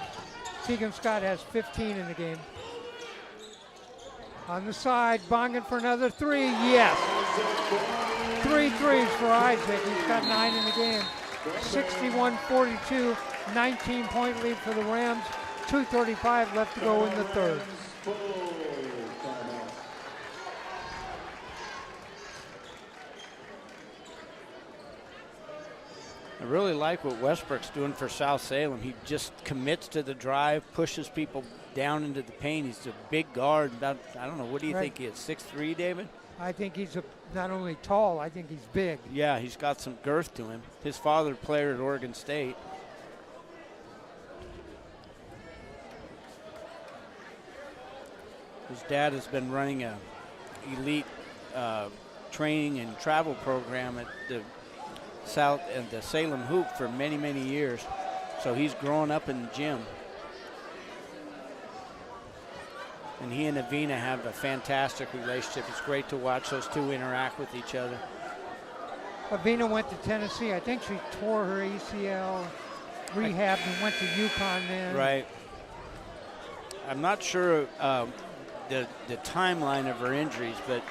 Tegan Scott has 15 in the game. On the side, Bongan for another 3, yes. 3 threes for Isaac. He's got 9 in the game. 61-42, 19-point lead for the Rams. 2:35 left to go in the third. I really like what Westbrook's doing for South Salem. He just commits to the drive, pushes people down into the paint. He's a big guard. I don't know, what do you think he is, 6'3", David? I think he's not only tall, I think he's big. Yeah, he's got some girth to him. His father played at Oregon State. His dad has been running a elite training and travel program at the Salem Hoop for many, many years. So he's grown up in the gym. And he and Avina have a fantastic relationship. It's great to watch those two interact with each other. Avina went to Tennessee. I think she tore her ACL, rehabbed, and went to UConn then. Right. I'm not sure the timeline of her injuries, but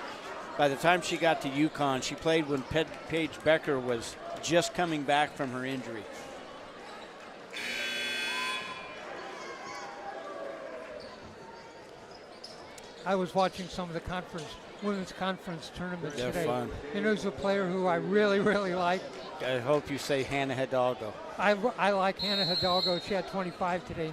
by the time she got to UConn, she played when Paige Becker was just coming back from her injury. I was watching some of the women's conference tournaments They're today. fun. And there's a player who I really, really like. I hope you say Hannah Hidalgo. I like Hannah Hidalgo. She had 25 today.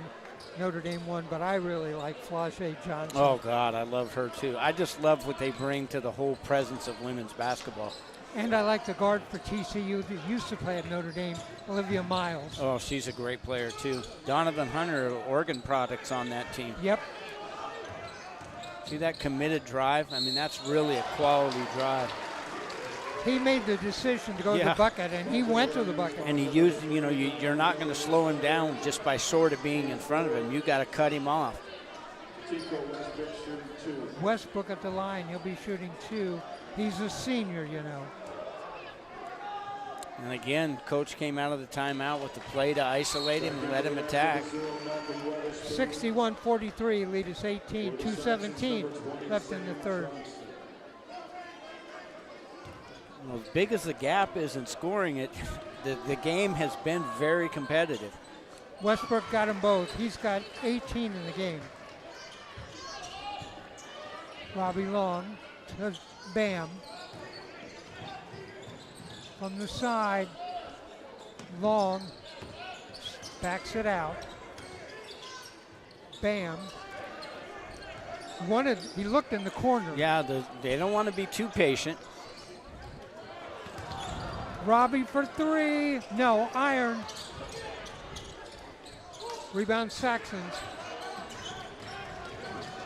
Notre Dame won, but I really like Flau'jae Johnson. Oh, God, I love her, too. I just love what they bring to the whole presence of women's basketball. And I like the guard for TCU that used to play at Notre Dame, Olivia Miles. Oh, she's a great player, too. Donovan Hunter, Oregon products on that team. Yep. See that committed drive? I mean, that's really a quality drive. He made the decision to go to the bucket, and he went to the bucket. And he used, you're not going to slow him down just by sort of being in front of him. You got to cut him off. Westbrook at the line. He'll be shooting 2. He's a senior, And again, coach came out of the timeout with the play to isolate him and let him attack. 61-43, lead is 18, 2:17 left in the third. Well, as big as the gap is in scoring it, the game has been very competitive. Westbrook got them both. He's got 18 in the game. Robbie Long to Bam. From the side, Long backs it out. Bam. He looked in the corner. Yeah, they don't want to be too patient. Robbie for 3. No, iron. Rebound Saxons.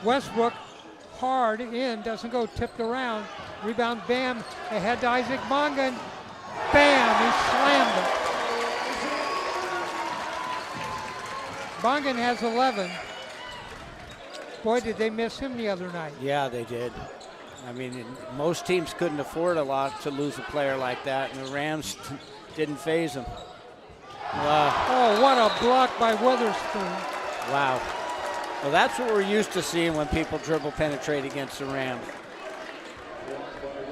Westbrook hard in, doesn't go, tipped around. Rebound Bam, ahead to Isaac Bongan. Bam, he slammed it. Bongan has 11. Boy, did they miss him the other night. Yeah, they did. I mean, most teams couldn't afford a lot to lose a player like that, and the Rams didn't faze them. Wow. Oh, what a block by Witherspoon. Wow. Well, that's what we're used to seeing when people dribble penetrate against the Rams.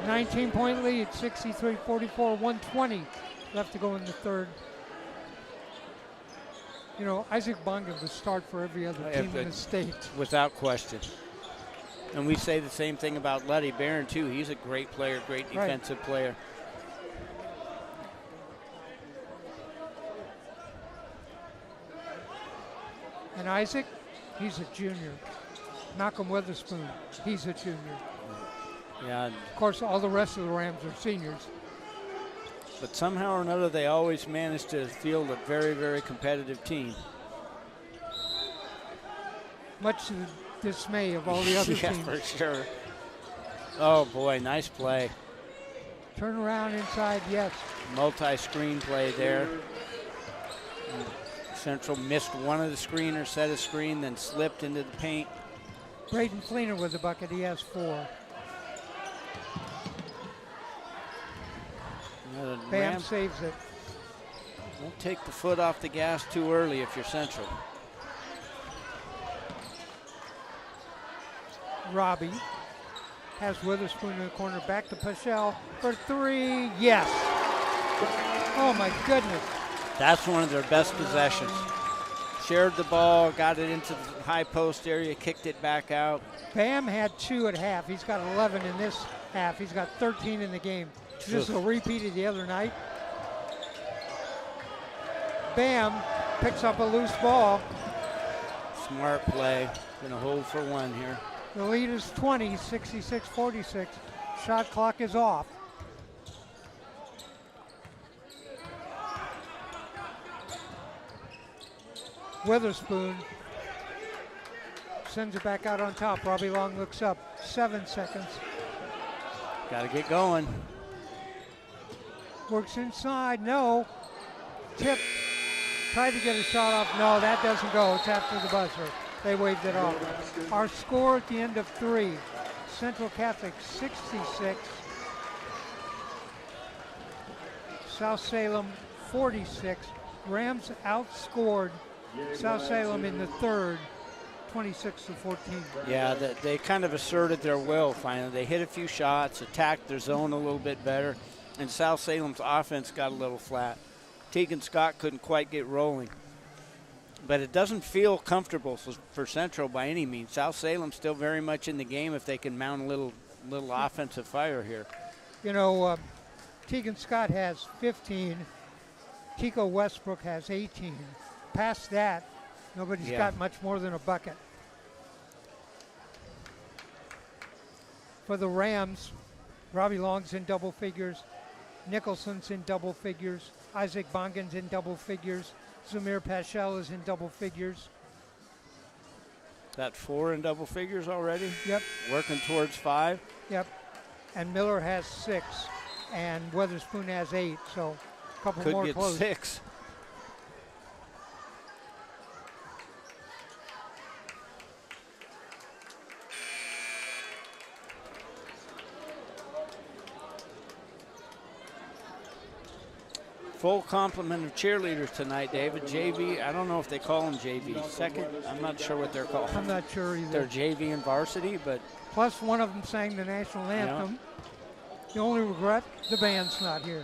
19-point lead, 63-44, 120 left to go in the third. Isaac Bongan would start for every other team in the state. Without question. And we say the same thing about Luddy Barron, too. He's a great player, great defensive player. And Isaac, he's a junior. Malcolm Witherspoon, he's a junior. Yeah. Of course, all the rest of the Rams are seniors. But somehow or another, they always manage to field a very, very competitive team. Much to the dismay of all the other yeah, teams. for sure. Oh, boy, nice play. Turn around inside, yes. Multi-screen play there. Central missed one of the screeners, set a screen, then slipped into the paint. Braden Fleener with the bucket, he has 4. Bam saves it. Don't take the foot off the gas too early if you're Central. Robbie has Witherspoon in the corner, back to Paschal for 3, yes. Oh my goodness. That's one of their best possessions. shared the ball, got it into the high post area, kicked it back out. Bam had 2 at half. He's got 11 in this half. He's got 13 in the game. This is a repeat of the other night. Bam picks up a loose ball. Smart play. Going to hold for 1 here. The lead is 20, 66-46. Shot clock is off. Witherspoon sends it back out on top. Robbie Long looks up. 7 seconds. Got to get going. Works inside. No. Tip. Tried to get a shot off. No, that doesn't go. It's after the buzzer. They waved it off. Our score at the end of 3. Central Catholic 66. South Salem 46. Rams outscored South Salem in the third, 26-14. Yeah, they kind of asserted their will finally. They hit a few shots, attacked their zone a little bit better, and South Salem's offense got a little flat. Tegan Scott couldn't quite get rolling. But it doesn't feel comfortable for Central by any means. South Salem's still very much in the game if they can mount a little offensive fire here. You know, Tegan Scott has 15. Tico Westbrook has 18. Past that, nobody's got much more than a bucket. For the Rams, Robbie Long's in double figures. Nicholson's in double figures. Isaac Bongen's in double figures. Zamir Paschal is in double figures. That 4 in double figures already? Yep. Working towards 5? Yep. And Miller has 6. And Weatherspoon has 8. So a couple Could more get close. 6. Full complement of cheerleaders tonight, David. JV, I don't know if they call them JV. Second, I'm not sure what they're called. I'm not sure either. They're JV and varsity, but. Plus one of them sang the national anthem. The only regret, the band's not here.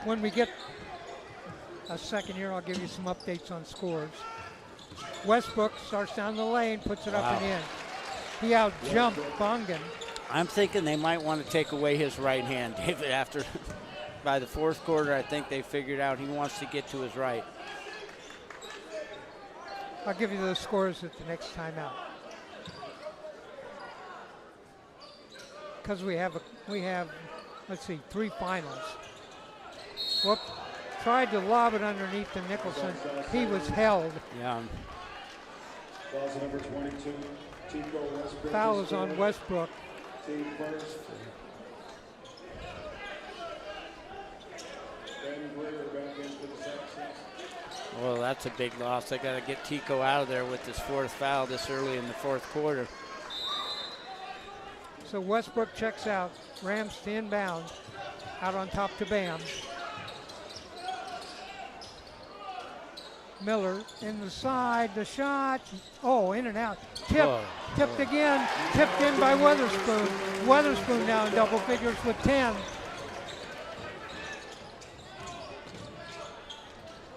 When we get a second here, I'll give you some updates on scores. Westbrook starts down the lane, puts it up and in. He out-jumped Bongen. I'm thinking they might want to take away his right hand, David, after. By the fourth quarter, I think they figured out he wants to get to his right. I'll give you the scores at the next timeout. Because we have, let's see, 3 finals. Whoop. Tried to lob it underneath to Nicholson. He was held. Yeah. Foul is on Westbrook. Well, that's a big loss. They got to get Tico out of there with this 4th foul this early in the 4th quarter. So Westbrook checks out. Rams to inbound. Out on top to Bam. Miller in the side. The shot. Oh, in and out. Tipped again. Tipped in by Weatherspoon. Weatherspoon now in double figures with 10.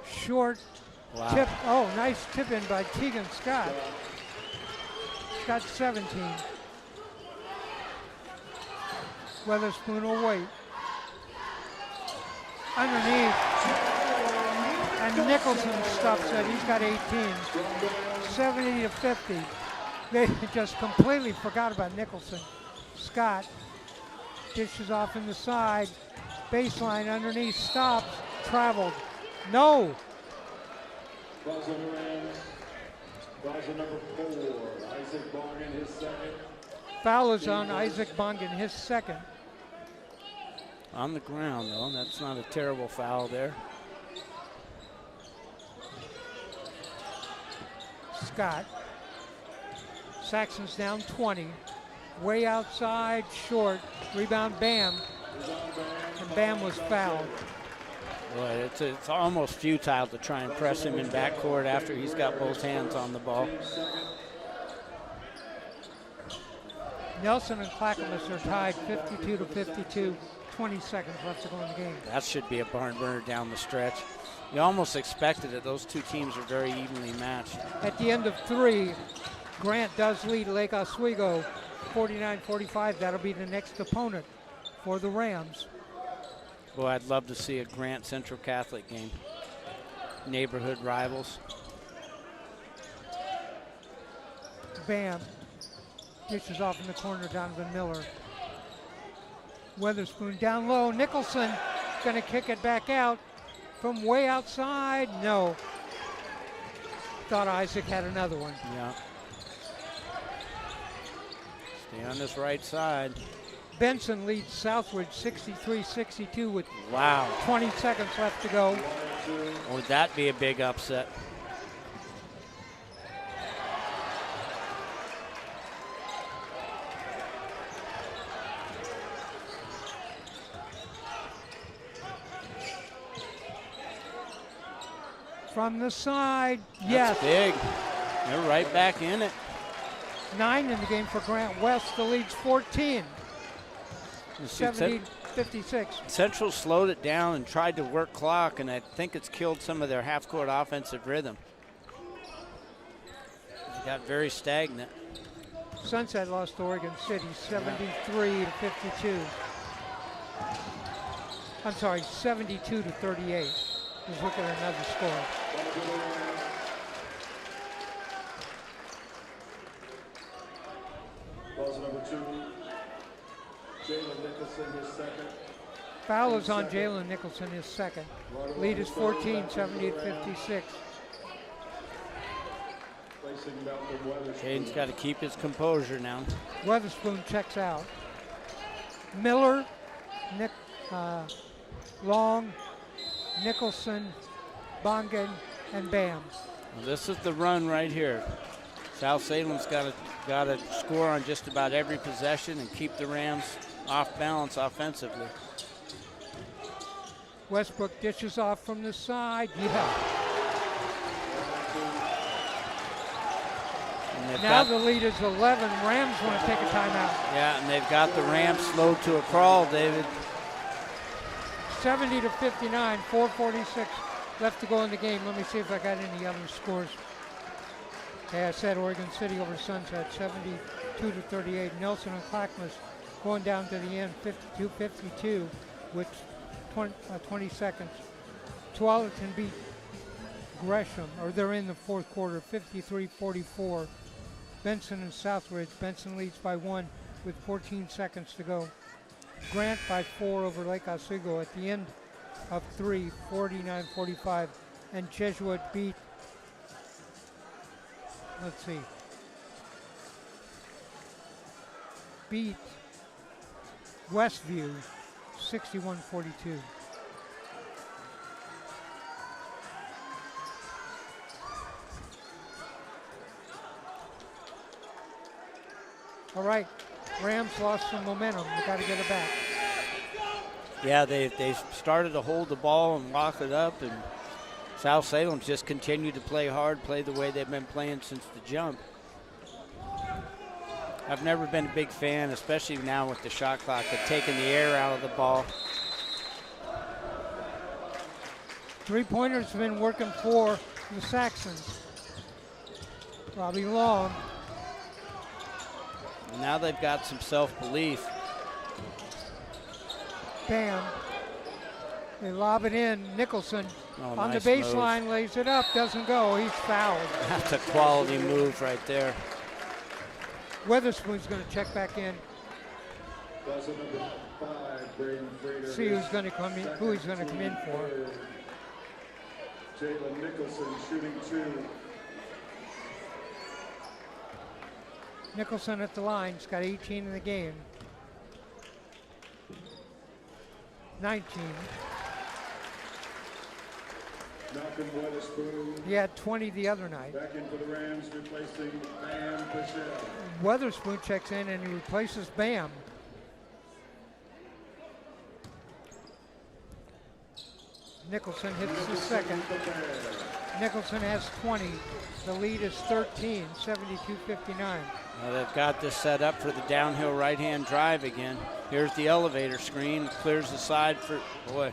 Short tip. Oh, nice tip in by Tegan Scott. Got 17. Weatherspoon will wait. Underneath. And Nicholson stuffs it. He's got 18. 70-50. They just completely forgot about Nicholson. Scott dishes off in the side. Baseline underneath. Stops. Traveled. No. Buzzer Rams. Buzzer number 4, Isaac Bongen, his second. Foul is on Isaac Bongen, his second. On the ground, though. That's not a terrible foul there. Scott. Saxons down 20. Way outside, short. Rebound, Bam. And Bam was fouled. Boy, it's almost futile to try and press him in backcourt after he's got both hands on the ball. Nelson and Clackamas are tied 52-52. 20 seconds left to go in the game. That should be a barn burner down the stretch. You almost expected it. Those two teams are very evenly matched. At the end of 3, Grant does lead Lake Oswego 49-45. That'll be the next opponent for the Rams. Boy, I'd love to see a Grant Central Catholic game. Neighborhood rivals. Bam. Dishes off in the corner, Donovan Miller. Weatherspoon down low. Nicholson going to kick it back out from way outside. No. Thought Isaac had another one. Yeah. Stay on this right side. Benson leads Southwood 63-62 with Wow. 20 seconds left to go. Would that be a big upset? From the side, yes. That's big. They're right back in it. 9 in the game for Grant West. The lead's 14. You see, 70-56. Central slowed it down and tried to work clock, and I think it's killed some of their half-court offensive rhythm. It got very stagnant. Sunset lost to Oregon City 73-52. I'm sorry, 72-38. Let's look at another score. Ball's number 2. Jalen Nicholson, his second. Foul is on Jalen Nicholson, his second. Lead is 14, 78-56. Placing Malcolm Weatherspoon. Caden's got to keep his composure now. Weatherspoon checks out. Miller, Long, Nicholson, Bongan, and Bam. Well, this is the run right here. South Salem's got to score on just about every possession and keep the Rams off balance offensively. Westbrook dishes off from the side. Yeah. Now the lead is 11. Rams want to take a timeout. Yeah, and they've got the Rams slowed to a crawl, David. 70-59, 4:46 left to go in the game. Let me see if I got any other scores. Okay, I said Oregon City over Sunset, 72-38. Nelson and Clackamas going down to the end, 52-52 with 20 seconds. Tualatin beat Gresham, or they're in the fourth quarter, 53-44. Benson and Southridge. Benson leads by 1 with 14 seconds to go. Grant by 4 over Lake Oswego at the end of 3, 49-45. And Jesuit beat, beat Westview 61-42. All right, Rams lost some momentum. We got to get it back. Yeah, they started to hold the ball and lock it up, and South Salem's just continued to play hard, play the way they've been playing since the jump. I've never been a big fan, especially now with the shot clock, of taking the air out of the ball. Three-pointers have been working for the Saxons. Robbie Long. And now they've got some self-belief. Bam. They lob it in. Nicholson on nice the baseline, move. lays it up, doesn't go. He's fouled. That's a quality move right there. Weatherspoon's going to check back in. Buzzer number 5, Braden Frater. See who's going to come in, who he's going to come in for. Jalen Nicholson shooting 2. Nicholson at the line. He's got 18 in the game. 19. Malcolm Weatherspoon. He had 20 the other night. Back in for the Rams, replacing Bam Pichel. Weatherspoon checks in and he replaces Bam. Nicholson hits the second. Nicholson has 20. The lead is 13, 72-59. Well, they've got this set up for the downhill right-hand drive again. Here's the elevator screen. Clears the side for, boy,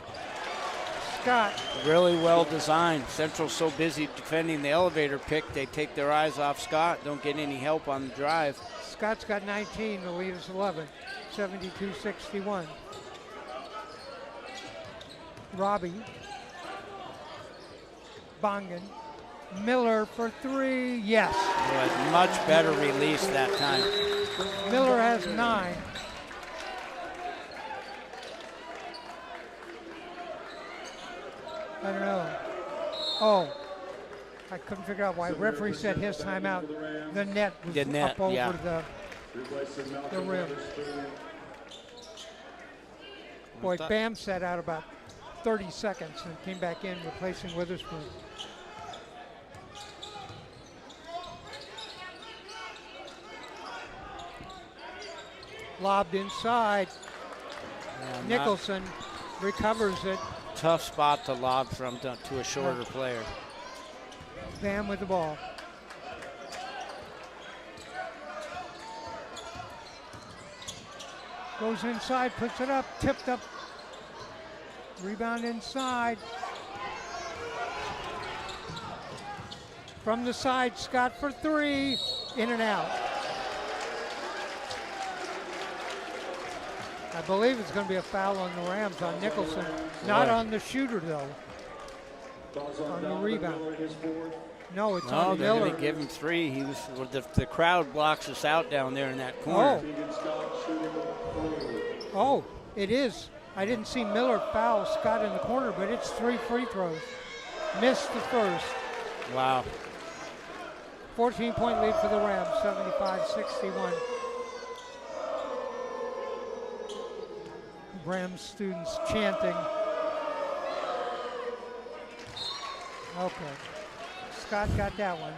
Scott. really well designed. Central's so busy defending the elevator pick, they take their eyes off Scott, don't get any help on the drive. Scott's got 19. The lead is 11, 72-61. Robbie. Bongan. Miller for three. Yes. Was much better release that time. Miller has 9. I don't know. Oh, I couldn't figure out why. Referee said his timeout. The net was up over yeah. the rim. Boy, Bam sat out about 30 seconds and came back in, replacing Witherspoon. Lobbed inside. Yeah, Nicholson recovers it. Tough spot to lob from to a shorter player. Bam with the ball. Goes inside, puts it up, tipped up. Rebound inside. From the side, Scott for three. In and out. I believe it's going to be a foul on the Rams on Nicholson. Not on the shooter, though. On the rebound. No, it's on they're Miller. going to give him 3. He was the crowd blocks us out down there in that corner. Oh, it is. I didn't see Miller foul Scott in the corner, but it's 3 free throws. Missed the first. Wow. 14-point lead for the Rams, 75-61. Rams students chanting. Okay. Scott got that one.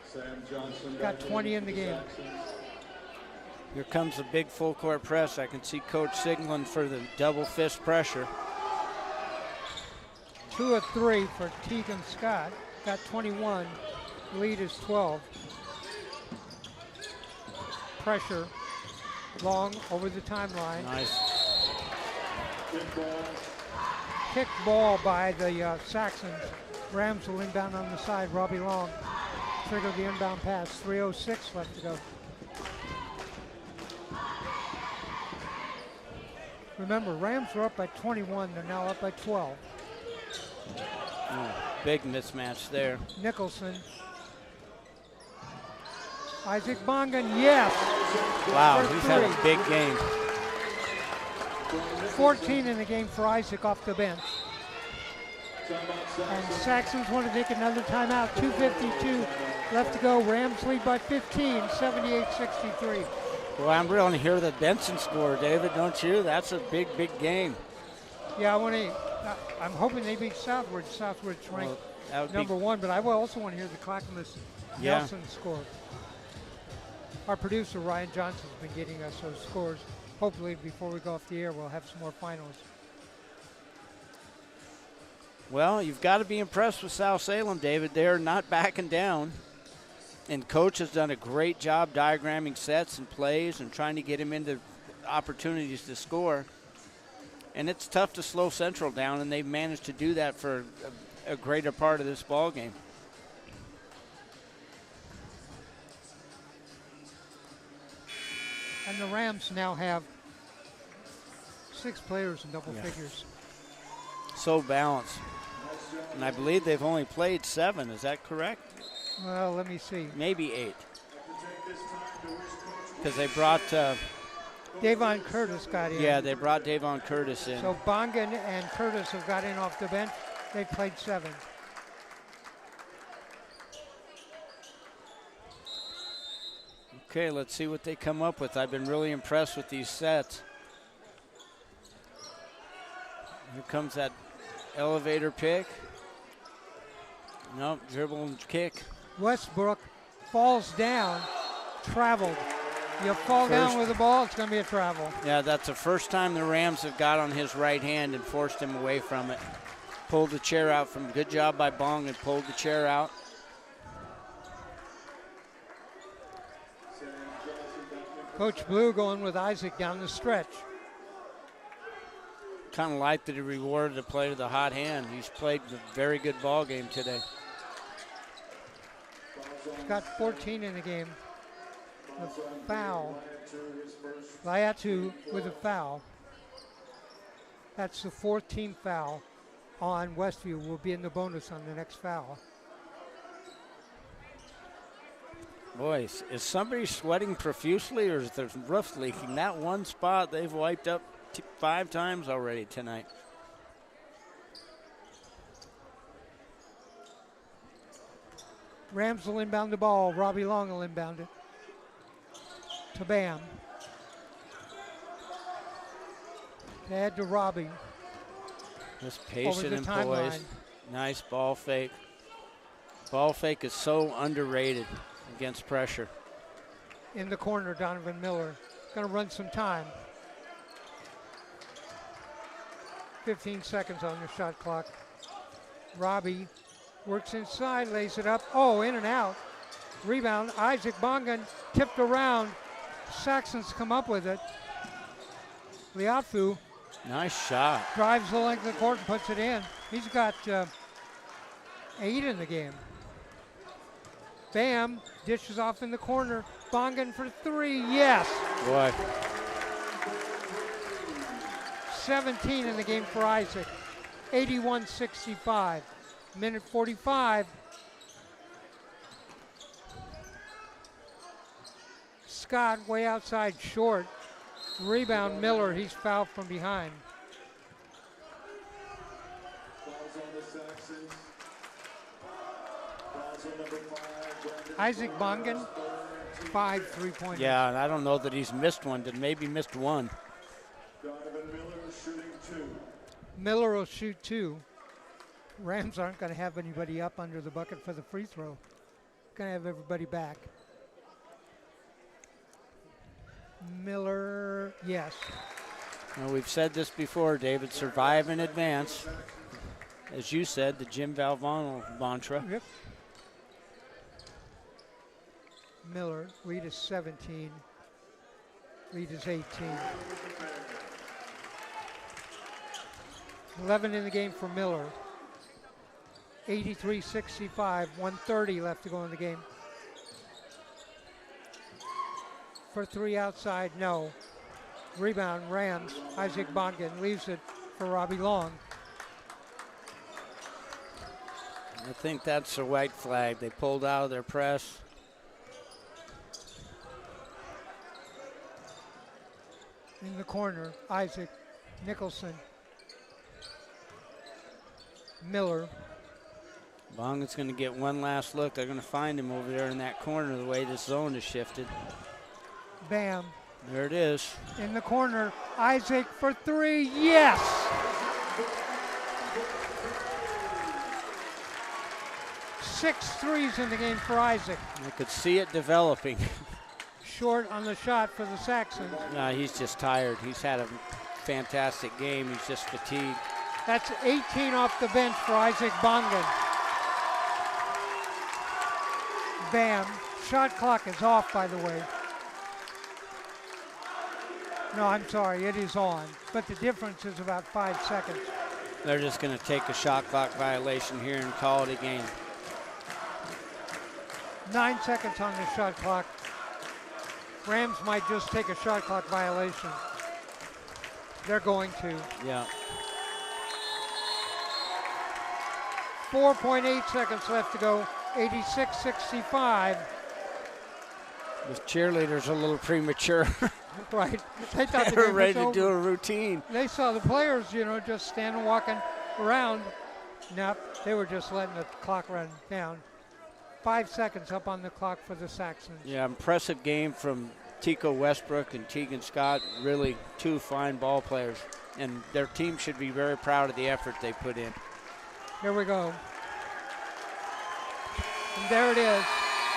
Sam Johnson Got 20 in the game. Here comes the big full court press. I can see Coach signaling for the double fist pressure. 2 of 3 for Tegan Scott. Got 21. Lead is 12. Pressure. Long over the timeline. Nice. Kick ball by the Saxons. Rams will inbound on the side. Robbie Long triggered the inbound pass. 3:06 left to go. Remember, Rams were up by 21. They're now up by 12. Big mismatch there. Nicholson. Isaac Bongan, yes. Wow, For he's had a 3. big game. 14 in the game for Isaac off the bench. And Saxons want to take another timeout. 2:52 left to go. Rams lead by 15, 78-63. Well, I'm really hear the Benson score, David, don't you? That's a big, big game. Yeah, I'm hoping they beat Southwood. Southwood's ranked That would number 1, but I will also want to hear the Clackamas Nelson score. Our producer, Ryan Johnson, has been getting us those scores. Hopefully, before we go off the air, we'll have some more finals. Well, you've got to be impressed with South Salem, David. They're not backing down. And Coach has done a great job diagramming sets and plays and trying to get him into opportunities to score. And it's tough to slow Central down, and they've managed to do that for a greater part of this ball game. And the Rams now have 6 players in double figures. So balanced. And I believe they've only played 7. Is that correct? Well, let me see. Maybe 8. Because they brought... Davon Curtis got in. yeah, they brought Davon Curtis in. So Bongan and Curtis have got in off the bench. They played 7. Okay, let's see what they come up with. I've been really impressed with these sets. Here comes that elevator pick. Nope, dribble and kick. Westbrook falls down, traveled. You fall down with the ball, it's going to be a travel. Yeah, that's the first time the Rams have got on his right hand and forced him away from it. pulled the chair out from, good job by Bong, and pulled the chair out. Coach Blue going with Isaac down the stretch. Kind of like that he rewarded the play to the hot hand. He's played a very good ball game today. He's got 14 in the game. A foul. Laiatu with a foul. That's the 14th foul on Westview. Will be in the bonus on the next foul. Boy, is somebody sweating profusely, or is the roof leaking? That one spot they've wiped up 5 times already tonight. Rams will inbound the ball. Robbie Long will inbound it to Bam. They head to Robbie. Just patient Over and the poised. timeline. Nice ball fake. Ball fake is so underrated against pressure. In the corner, Donovan Miller. Going to run some time. 15 seconds on the shot clock. Robbie works inside, lays it up. Oh, in and out. Rebound. Isaac Bongan tipped around. Saxons come up with it. Liafu Nice shot. drives the length of the court and puts it in. He's got 8 in the game. Bam dishes off in the corner. Bongan for 3. Yes. Boy, 17 in the game for Isaac. 81-65. Minute 45. Scott way outside short. Rebound Miller. He's fouled from behind. Fouls on the Saxons. Fouls on number 5. Isaac Bongan, 5 3-pointers. yeah, and I don't know that he's missed one, but maybe missed one. Donovan Miller shooting 2. Miller will shoot 2. Rams aren't going to have anybody up under the bucket for the free throw. Going to have everybody back. Miller, yes. Well, we've said this before, David, survive in advance. As you said, the Jim Valvano mantra. Yep. Miller, lead is 17. Lead is 18. 11 in the game for Miller. 83-65, 1:30 left to go in the game. For 3 outside, no. Rebound, Rams. Isaac Bongan leaves it for Robbie Long. I think that's a white flag. They pulled out of their press. In the corner, Isaac Nicholson. Miller. Bongan's going to get one last look. They're going to find him over there in that corner the way this zone is shifted. Bam. There it is. In the corner, Isaac for 3. Yes! Six threes in the game for Isaac. I could see it developing. Short on the shot for the Saxons. No, he's just tired. He's had a fantastic game. He's just fatigued. That's 18 off the bench for Isaac Bongan. Bam. Shot clock is off, by the way. No, I'm sorry, it is on. But the difference is about 5 seconds. They're just going to take a shot clock violation here and call it a game. 9 seconds on the shot clock. Rams might just take a shot clock violation. They're going to. Yeah. 4.8 seconds left to go. 86-65. The cheerleaders are a little premature. Right. They thought the They were game ready was to do over. a routine. They saw the players, just standing, walking around. Nope, they were just letting the clock run down. 5 seconds up on the clock for the Saxons. Yeah, impressive game from Tico Westbrook and Tegan Scott. Really 2 fine ball players. And their team should be very proud of the effort they put in. Here we go. And there it is.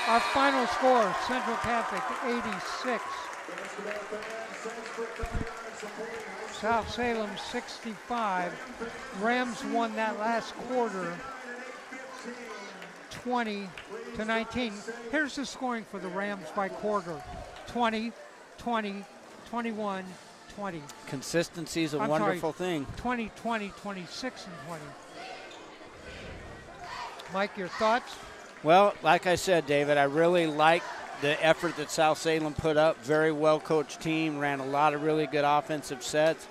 Our final score, Central Catholic 86, Basketball fans, thanks for coming out and supporting high school. South Salem 65. Rams won that last quarter 20-19. Here's the scoring for the Rams by quarter. 20, 20, 21, 20. Consistency is a I'm wonderful sorry, thing. 20, 20, 26, and 20. Mike, your thoughts? Well, like I said, David, I really like the effort that South Salem put up. Very well-coached team, ran a lot of really good offensive sets,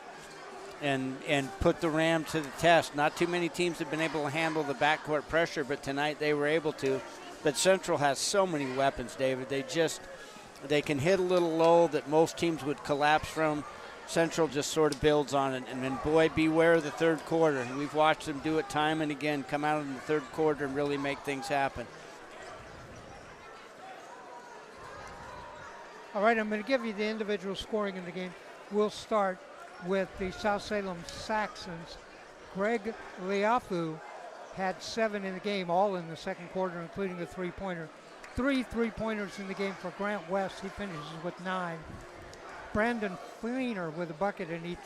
and put the Rams to the test. Not too many teams have been able to handle the backcourt pressure, but tonight they were able to. But Central has so many weapons, David. They can hit a little low that most teams would collapse from. Central just sort of builds on it. And then, boy, beware of the third quarter. We've watched them do it time and again, come out in the third quarter and really make things happen. All right, I'm going to give you the individual scoring in the game. We'll start with the South Salem Saxons. Greg Leafu had 7 in the game, all in the second quarter, including a three-pointer. 3 3-pointers in the game for Grant West. He finishes with 9. Brandon Fleener with a bucket in each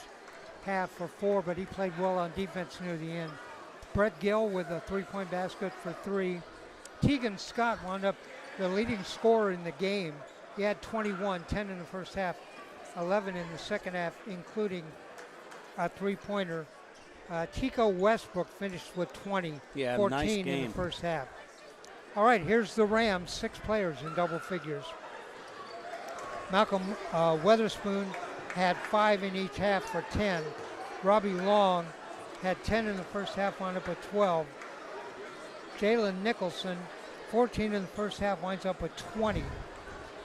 half for 4, but he played well on defense near the end. Brett Gill with a 3-point basket for 3. Tegan Scott wound up the leading scorer in the game. He had 21, 10 in the first half, 11 in the second half, including a 3-pointer. Tico Westbrook finished with 20, 14 nice in game. the first half. All right, here's the Rams, 6 players in double figures. Malcolm Weatherspoon had 5 in each half for 10. Robbie Long had 10 in the first half, wound up with 12. Jalen Nicholson, 14 in the first half, winds up with 20.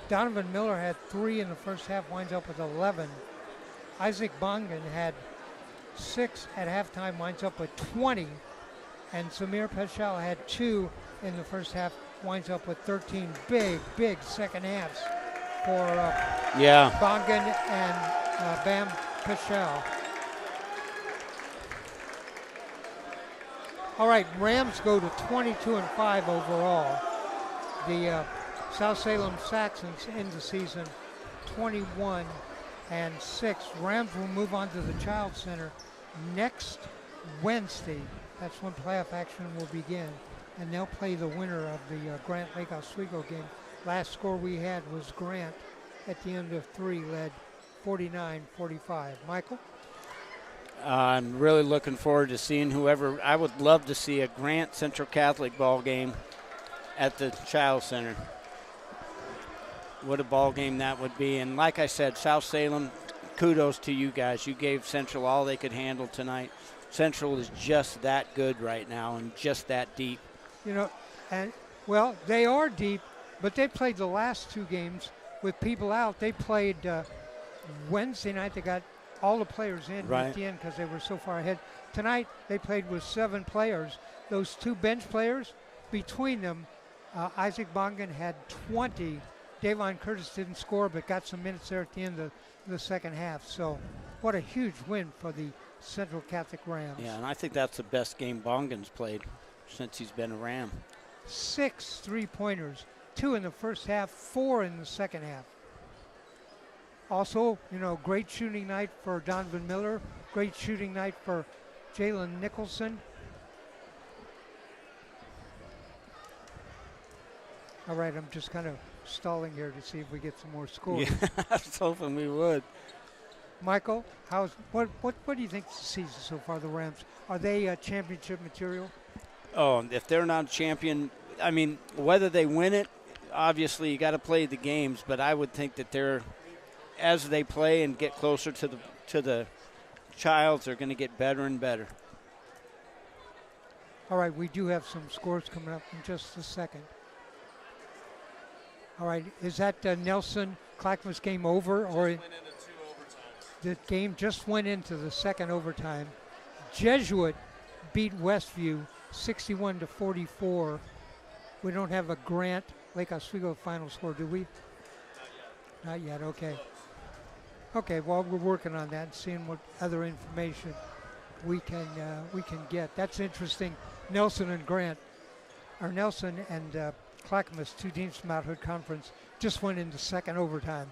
Donovan Miller had 3 in the first half, winds up with 11. Isaac Bongan had 6 at halftime, winds up with 20. And Samir Paschal had 2 in the first half, winds up with 13. Big second halves for Bongan and Bam Paschal. All right, Rams go to 22-5 overall. The South Salem Saxons end the season 21-6. Rams will move on to the Child Center next Wednesday. That's when playoff action will begin. And they'll play the winner of the Grant Lake Oswego game. Last score we had was Grant at the end of 3 led 49-45. Michael? I'm really looking forward to seeing whoever. I would love to see a Grant Central Catholic ball game at the Child Center. What a ball game that would be. And like I said, South Salem, kudos to you guys. You gave Central all they could handle tonight. Central is just that good right now and just that deep. You know, and well, they are deep, but they played the last 2 games with people out. They played Wednesday night. They got all the players in at the end because they were so far ahead. Tonight, they played with 7 players. Those 2 bench players, between them, Isaac Bongan had 20. Davon Curtis didn't score, but got some minutes there at the end of the second half. So what a huge win for the Central Catholic Rams. Yeah, and I think that's the best game Bongan's played since he's been a Ram. 6 3-pointers, 2 in the first half, 4 in the second half. Also, you know, great shooting night for Donovan Miller, great shooting night for Jalen Nicholson. All right, I'm just kind of stalling here to see if we get some more scores. Yeah, I was hoping we would. Michael, what do you think of the season so far, the Rams? Are they championship material? Oh, if they're not champion, I mean, whether they win it, obviously you got to play the games, but I would think that they're, as they play and get closer to the Childs, they're going to get better and better. All right, we do have some scores coming up in just a second. All right, is that Nelson Clackamas game over, or the game just went into the second overtime? Jesuit beat Westview 61-44. We don't have a Grant Lake Oswego final score, do we? Not yet. Okay. Okay. Well, we're working on that and seeing what other information we can get. That's interesting. Nelson and Clackamas, 2 teams from Mount Hood Conference, just went into second overtime.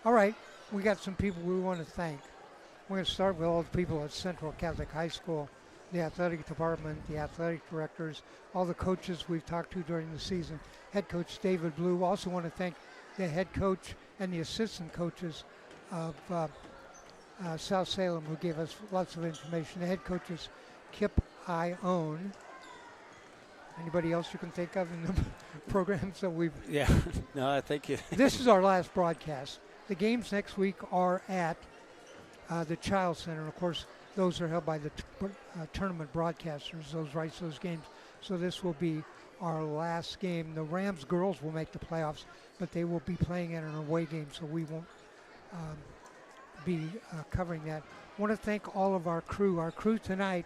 All right, we got some people we want to thank. We're going to start with all the people at Central Catholic High School, the athletic department, the athletic directors, all the coaches we've talked to during the season. Head coach David Blue. Also want to thank the head coach and the assistant coaches of South Salem, who gave us lots of information. The head coach is Kip Ione. Anybody else you can think of in the programs that we've... Yeah, no, I think you. This is our last broadcast. The games next week are at the Child Center. And of course, those are held by the tournament broadcasters, those rights, those games. So this will be our last game. The Rams girls will make the playoffs, but they will be playing in an away game, so we won't be covering that. I want to thank all of our crew. Our crew tonight,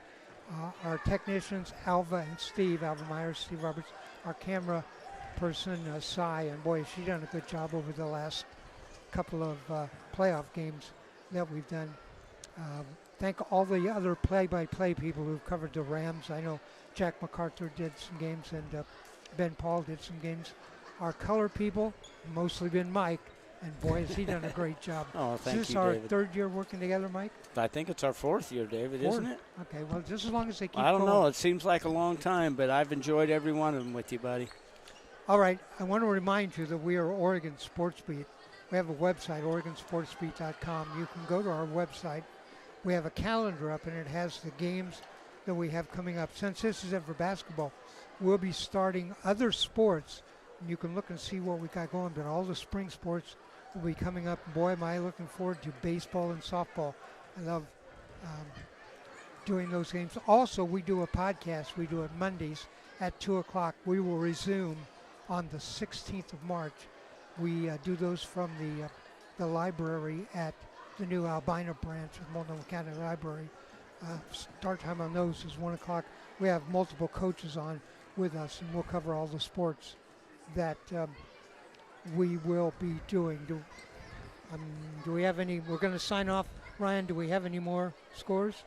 our technicians, Alva and Steve, Alva Myers, Steve Roberts, our camera person, Cy, and boy, has she done a good job over the last couple of playoff games that we've done. Thank all the other play-by-play people who've covered the Rams. I know Jack MacArthur did some games, and Ben Paul did some games. Our color people, mostly been Mike, and boy, has he done a great job. Oh, thank you, Is this our David. third year working together, Mike? I think it's our fourth year, David, Fourth. isn't it? Okay, well, just as long as they keep I don't going. know. It seems like a long time, but I've enjoyed every one of them with you, buddy. All right, I want to remind you that we are Oregon Sports Beat. We have a website, OregonSportsBeat.com. You can go to our website. We have a calendar up, and it has the games that we have coming up. Since this is it for basketball, we'll be starting other sports, and you can look and see what we got going. But all the spring sports will be coming up. Boy, am I looking forward to baseball and softball. I love doing those games. Also, we do a podcast. We do it Mondays at 2 o'clock. We will resume on the 16th of March. We do those from the library at the new Albina branch of Multnomah County Library. Start time on those is 1 o'clock. We have multiple coaches on with us, and we'll cover all the sports that we will be doing. Do we have any? We're going to sign off. Ryan, do we have any more scores?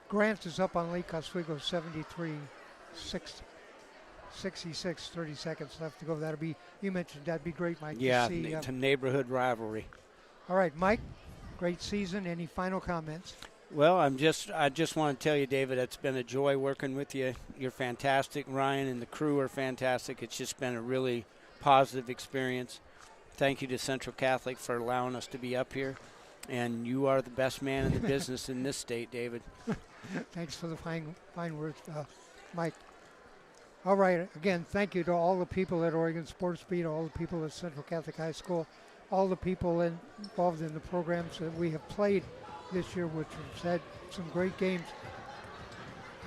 Grant is up on Lake Oswego 66, 30 seconds left to go. That'll be, you mentioned, that'd be great, Mike. Yeah, to see, it's a neighborhood rivalry. all right, Mike, great season. Any final comments? Well, I just want to tell you, David, it's been a joy working with you. You're fantastic. Ryan and the crew are fantastic. It's just been a really positive experience. Thank you to Central Catholic for allowing us to be up here. And you are the best man in the business in this state, David. Thanks for the fine words, Mike. All right, again, thank you to all the people at Oregon Sports Beat, all the people at Central Catholic High School, all the people involved in the programs that we have played this year, which have had some great games.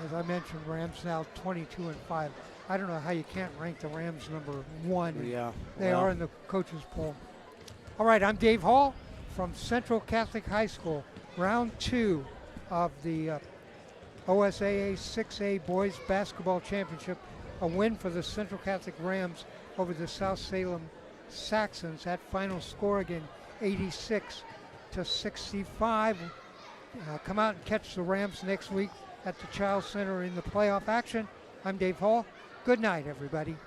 As I mentioned, Rams now 22-5. I don't know how you can't rank the Rams number one. Yeah, They are in the coaches poll. All right, I'm Dave Hall from Central Catholic High School. Round 2 of the OSAA 6A Boys Basketball Championship. A win for the Central Catholic Rams over the South Salem Saxons. That final score again, 86-65. Come out and catch the Rams next week at the Child Center in the playoff action. I'm Dave Hall. Good night, everybody.